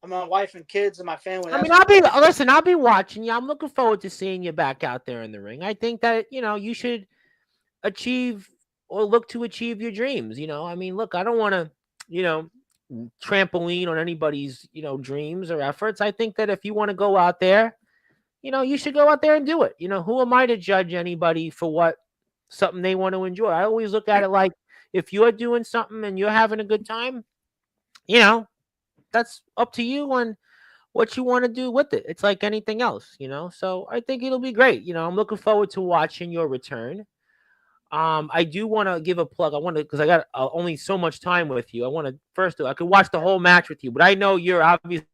my wife and kids and my family. I mean, That's I'll be watching you. I'm looking forward to seeing you back out there in the ring. I think that you should achieve or look to achieve your dreams. I mean, look, I don't want to, you know, trampoline on anybody's dreams or efforts. I think that if you want to go out there, you should go out there and do it. Who am I to judge anybody for what something they want to enjoy? I always look at it like if you're doing something and you're having a good time, you know, that's up to you and what you want to do with it. It's like anything else. So I think it'll be great. I'm looking forward to watching your return. I do want to give a plug. I want to because I got only so much time with you. I want to first do. I could watch the whole match with you, but I know you're obviously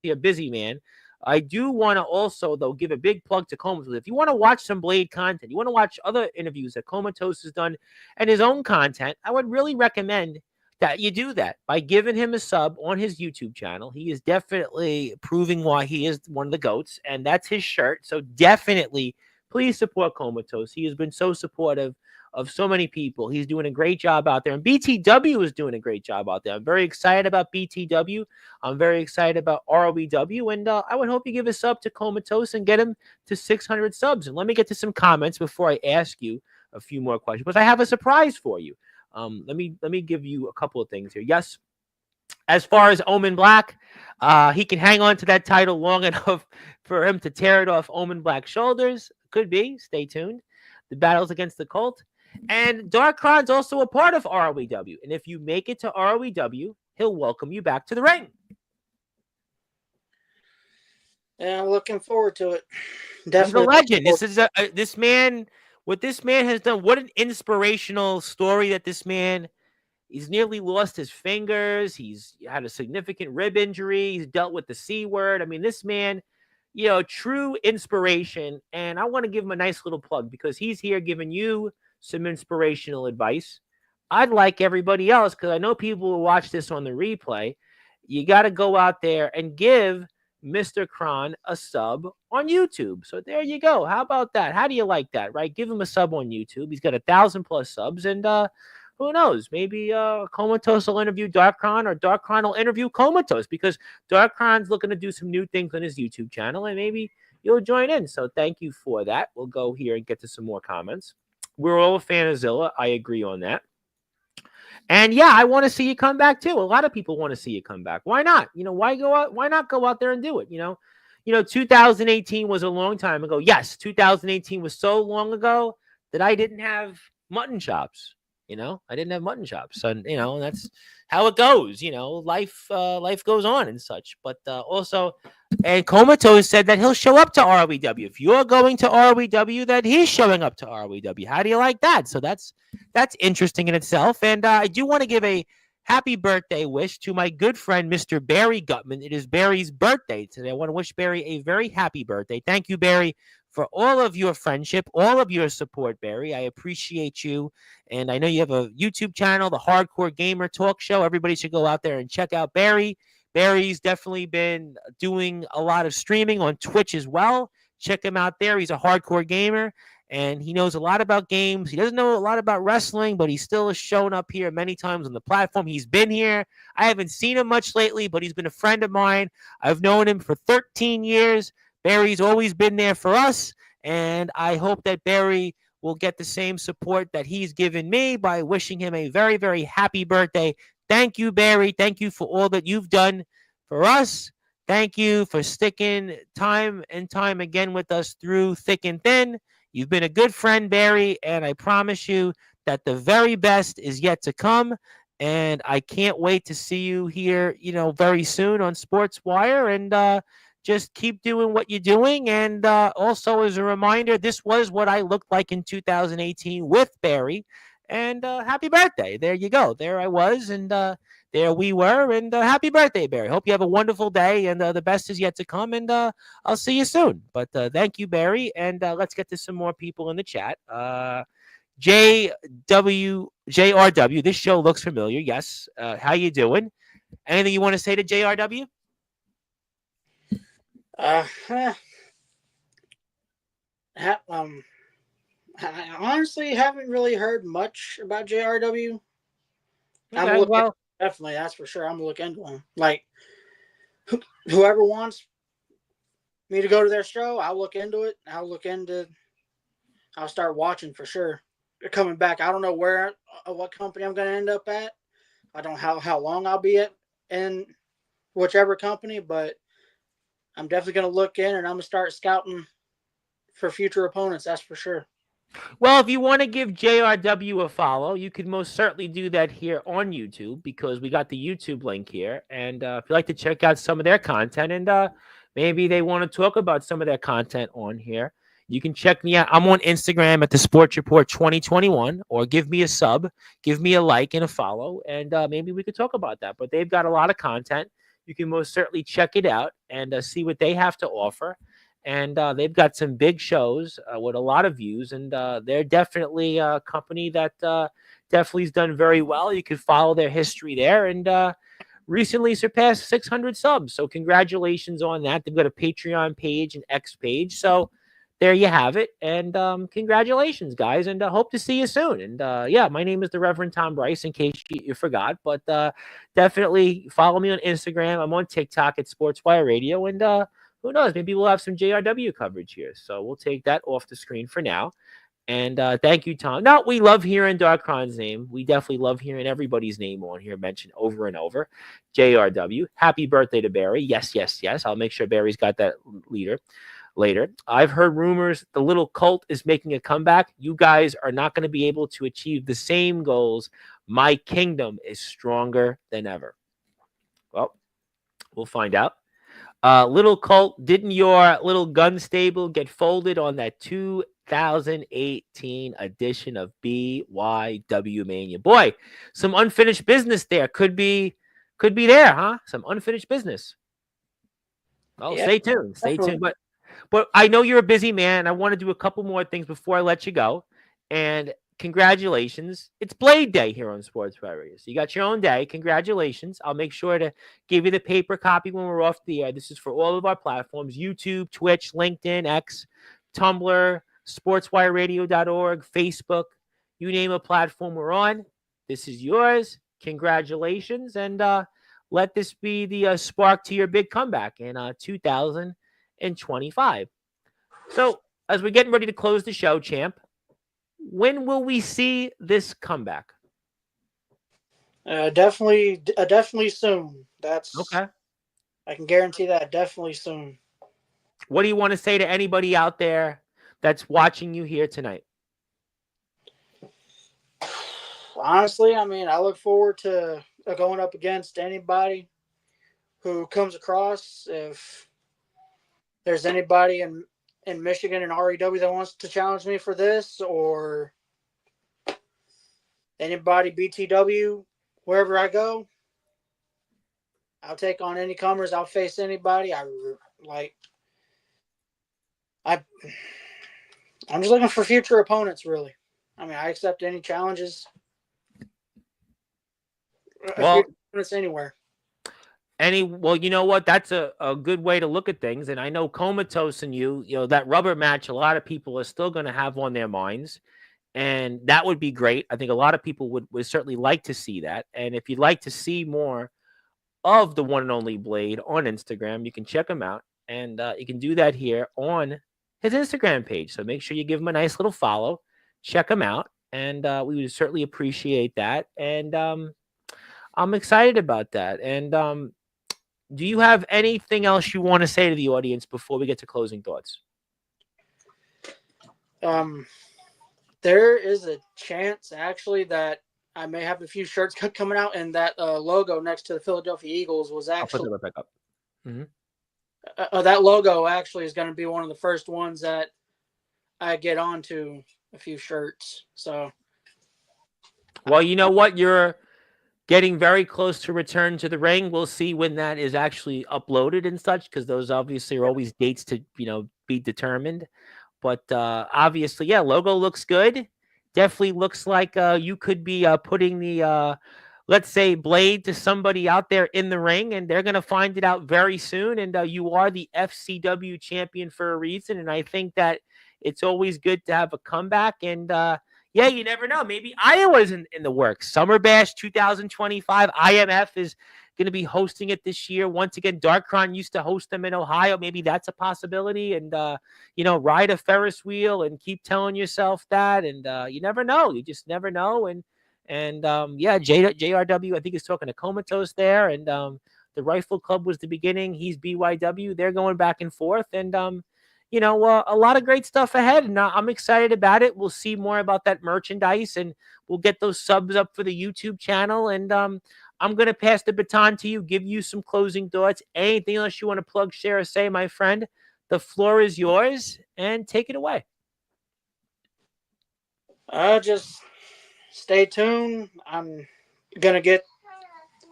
a busy man. I do want to also though give a big plug to Comatose. If you want to watch some Blade content, you want to watch other interviews that Comatose has done and his own content, I would really recommend that you do that by giving him a sub on his YouTube channel. He is definitely proving why he is one of the GOATs, and that's his shirt. So definitely, please support Comatose. He has been so supportive of so many people. He's doing a great job out there, and BTW is doing a great job out there. I'm very excited about BTW. I'm very excited about ROBW, and I would hope you give a sub to Comatose and get him to 600 subs. And let me get to some comments before I ask you a few more questions, because I have a surprise for you. Let me give you a couple of things here. Yes, as far as Omen Black, he can hang on to that title long enough for him to tear it off Omen Black's shoulders. Could be. Stay tuned. The battles against the Cult. And Darkron's also a part of ROEW. And if you make it to ROEW, he'll welcome you back to the ring. yeah, I'm looking forward to it. He's a Definitely. legend. This man. What this man has done. What an inspirational story that this man. He's nearly lost his fingers. He's had a significant rib injury. He's dealt with the C word. I mean, this man, true inspiration. And I want to give him a nice little plug because he's here giving you some inspirational advice. I'd like everybody else, because I know people will watch this on the replay. You got to go out there and give Mr. Kron a sub on YouTube. So there you go. How about that? How do you like that, right? Give him a sub on YouTube. He's got 1,000+ subs, and who knows? Maybe Comatose will interview Darkron, or Darkron will interview Comatose, because Darkron's looking to do some new things on his YouTube channel, and maybe you'll join in. So thank you for that. We'll go here and get to some more comments. We're all a fan of Zilla. I agree on that. And yeah, I want to see you come back too. A lot of people want to see you come back. Why not? Why go out? Why not go out there and do it? 2018 was a long time ago. Yes, 2018 was so long ago that I didn't have mutton chops. I didn't have mutton chops, and that's how it goes. Life goes on and such. But also, and Comatose said that he'll show up to ROEW. If you're going to ROEW, that he's showing up to ROEW. How do you like that? So that's interesting in itself. And I do want to give a happy birthday wish to my good friend, Mr. Barry Gutman. It is Barry's birthday today. I want to wish Barry a very happy birthday. Thank you, Barry, for all of your friendship, all of your support, Barry. I appreciate you. And I know you have a YouTube channel, the Hardcore Gamer Talk Show. Everybody should go out there and check out Barry. Barry's definitely been doing a lot of streaming on Twitch as well. Check him out there. He's a hardcore gamer, and he knows a lot about games. He doesn't know a lot about wrestling, but he still has shown up here many times on the platform. He's been here. I haven't seen him much lately, but he's been a friend of mine. I've known him for 13 years. Barry's always been there for us, and I hope that Barry will get the same support that he's given me by wishing him a very, very happy birthday. Thank you, Barry. Thank you for all that you've done for us. Thank you for sticking time and time again with us through thick and thin. You've been a good friend, Barry, and I promise you that the very best is yet to come. And I can't wait to see you here, very soon on Sportswire. And just keep doing what you're doing. And also, as a reminder, this was what I looked like in 2018 with Barry. And happy birthday. There you go. There I was, and there we were. And happy birthday, Barry. Hope you have a wonderful day, and the best is yet to come. And I'll see you soon. But thank you, Barry. And let's get to some more people in the chat. JRW. This show looks familiar. Yes. How you doing? Anything you want to say to JRW? I honestly haven't really heard much about JRW. Okay, well, Definitely, that's for sure. I'm gonna look into them. Like, whoever wants me to go to their show, I'll look into it. I'll start watching for sure. They're coming back. I don't know what company I'm gonna end up at. I don't know how long I'll be at in whichever company, but I'm definitely gonna look in and I'm gonna start scouting for future opponents. That's for sure. Well, if you want to give JRW a follow, you can most certainly do that here on YouTube because we got the YouTube link here. And if you'd like to check out some of their content and maybe they want to talk about some of their content on here, you can check me out. I'm on Instagram at the Sports Report 2021, or give me a sub, give me a like and a follow, and maybe we could talk about that. But they've got a lot of content. You can most certainly check it out and see what they have to offer. And they've got some big shows with a lot of views, and they're definitely a company that definitely has done very well. You can follow their history there, and recently surpassed 600 subs. So congratulations on that. They've got a Patreon page and X page. So there you have it. And congratulations, guys, and hope to see you soon. And yeah, my name is the Reverend Tom Bryce, in case you forgot. But definitely follow me on Instagram. I'm on TikTok at Sportswire Radio, and who knows? Maybe we'll have some JRW coverage here. So we'll take that off the screen for now. And thank you, Tom. Now, we love hearing Darkron's name. We definitely love hearing everybody's name on here mentioned over and over. JRW. Happy birthday to Barry. Yes, yes, yes. I'll make sure Barry's got that later. I've heard rumors the little cult is making a comeback. You guys are not going to be able to achieve the same goals. My kingdom is stronger than ever. Well, we'll find out. Little cult, didn't your little gun stable get folded on that 2018 edition of BYW Mania? Boy, some unfinished business there. Could be there, huh? Some unfinished business. Well, Yeah, stay tuned. Stay tuned. But I know you're a busy man. I want to do a couple more things before I let you go. And congratulations. It's Blade Day here on Sportswire Radio. So you got your own day. Congratulations. I'll make sure to give you the paper copy when we're off the air. This is for all of our platforms: YouTube, Twitch, LinkedIn, X, Tumblr, sportswireradio.org, Facebook. You name a platform we're on. This is yours. Congratulations. And let this be the spark to your big comeback in 2025. So as we're getting ready to close the show, champ, when will we see this comeback? Definitely soon. That's okay. I can guarantee that. Definitely soon. What do you want to say to anybody out there that's watching you here tonight? Honestly, I mean, I look forward to going up against anybody who comes across. If there's anybody in Michigan and REW that wants to challenge me for this, or anybody BTW, wherever I go, I'll take on any comers. I'll face anybody. I'm just looking for future opponents, really. I mean, I accept any challenges. Well, opponents anywhere. Well, you know what? That's a good way to look at things. And I know Comatose and you know, that rubber match, a lot of people are still going to have on their minds. And that would be great. I think a lot of people would certainly like to see that. And if you'd like to see more of the one and only Blade on Instagram, you can check him out. And you can do that here on his Instagram page. So make sure you give him a nice little follow. Check him out. And we would certainly appreciate that. And I'm excited about that. And do you have anything else you want to say to the audience before we get to closing thoughts? There is a chance, actually, that I may have a few shirts coming out, and that logo next to the Philadelphia Eagles was actually. I'll put that right back up. Mm-hmm. That logo actually is going to be one of the first ones that I get onto a few shirts. So Well, you know what? You're getting very close to return to the ring. We'll see when that is actually uploaded and such, because those obviously are always dates to be determined. But obviously, yeah, logo looks good. Definitely looks like you could be putting the let's say blade to somebody out there in the ring, and they're gonna find it out very soon. And you are the FCW champion for a reason, and I think that it's always good to have a comeback. And yeah, you never know. Maybe Iowa's in the works. Summer Bash 2025. IMF is going to be hosting it this year. Once again, Darkron used to host them in Ohio. Maybe that's a possibility. And, ride a Ferris wheel and keep telling yourself that. And you never know. You just never know. And yeah, JRW, I think, is talking to Comatose there. And the Rifle Club was the beginning. He's BYW. They're going back and forth. And, a lot of great stuff ahead, and I'm excited about it. We'll see more about that merchandise, and we'll get those subs up for the YouTube channel. And I'm going to pass the baton to you, give you some closing thoughts. Anything else you want to plug, share, or say, my friend? The floor is yours, and take it away. Just stay tuned. I'm going to get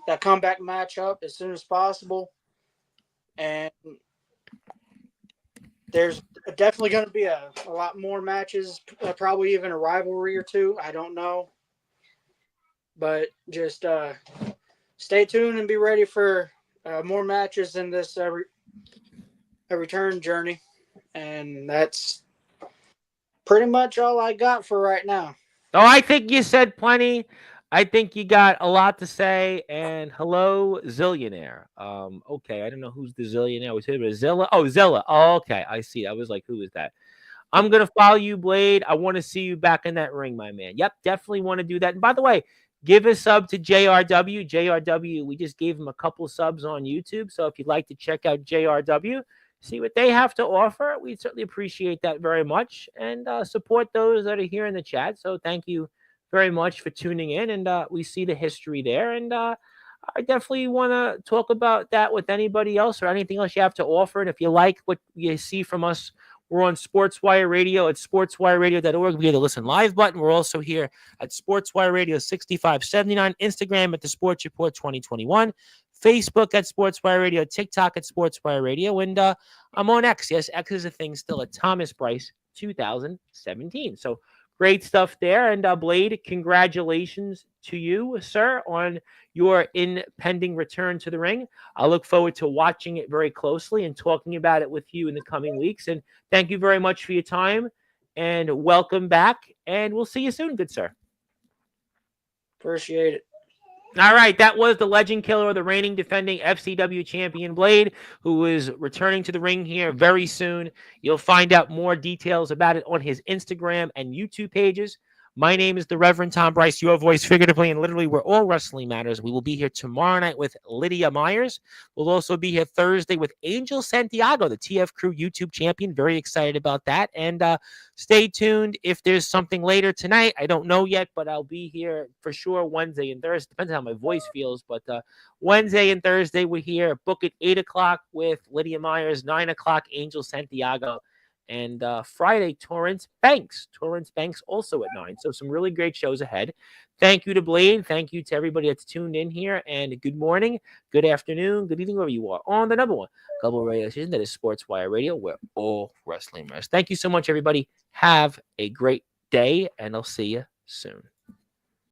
that comeback match up as soon as possible. And there's definitely going to be a lot more matches, probably even a rivalry or two. I don't know. But just stay tuned and be ready for more matches in this return journey. And that's pretty much all I got for right now. Oh, I think you said plenty. I think you got a lot to say. And hello, Zillionaire. Okay, I don't know who's the Zillionaire. Was it Zilla? Oh, Zilla. Oh, okay, I see. I was like, who is that? I'm gonna follow you, Blade. I want to see you back in that ring, my man. Yep, definitely want to do that. And by the way, give a sub to JRW. JRW, we just gave him a couple subs on YouTube. So if you'd like to check out JRW, see what they have to offer, we'd certainly appreciate that very much. And support those that are here in the chat. So thank you very much for tuning in. And we see the history there. And I definitely want to talk about that with anybody else or anything else you have to offer. And if you like what you see from us, we're on Sportswire Radio at sportswireradio.org. We have the listen live button. We're also here at Sportswire Radio 6579, Instagram at the Sports Report 2021, Facebook at Sportswire Radio, TikTok at Sportswire Radio, and I'm on X. Yes, X is a thing still at Thomas Bryce 2017. So great stuff there. And Blade, congratulations to you, sir, on your impending return to the ring. I look forward to watching it very closely and talking about it with you in the coming weeks. And thank you very much for your time and welcome back. And we'll see you soon, good sir. Appreciate it. All right, that was the legend killer, the reigning defending FCW champion Blade, who is returning to the ring here very soon. You'll find out more details about it on his Instagram and YouTube pages. My name is the Reverend Tom Bryce, your voice figuratively and literally where all wrestling matters. We will be here tomorrow night with Lydia Myers. We'll also be here Thursday with Angel Santiago, the TF Crew YouTube champion. Very excited about that. And stay tuned if there's something later tonight. I don't know yet, but I'll be here for sure Wednesday and Thursday. Depends on how my voice feels. But Wednesday and Thursday, we're here. Book at 8 o'clock with Lydia Myers, 9 o'clock, Angel Santiago. And Friday, Torrance Banks. Torrance Banks also at 9. So some really great shows ahead. Thank you to Blade. Thank you to everybody that's tuned in here. And good morning, good afternoon, good evening, wherever you are on the number one global radio station that is Sportswire Radio, where all wrestling matters. Thank you so much, everybody. Have a great day, and I'll see you soon.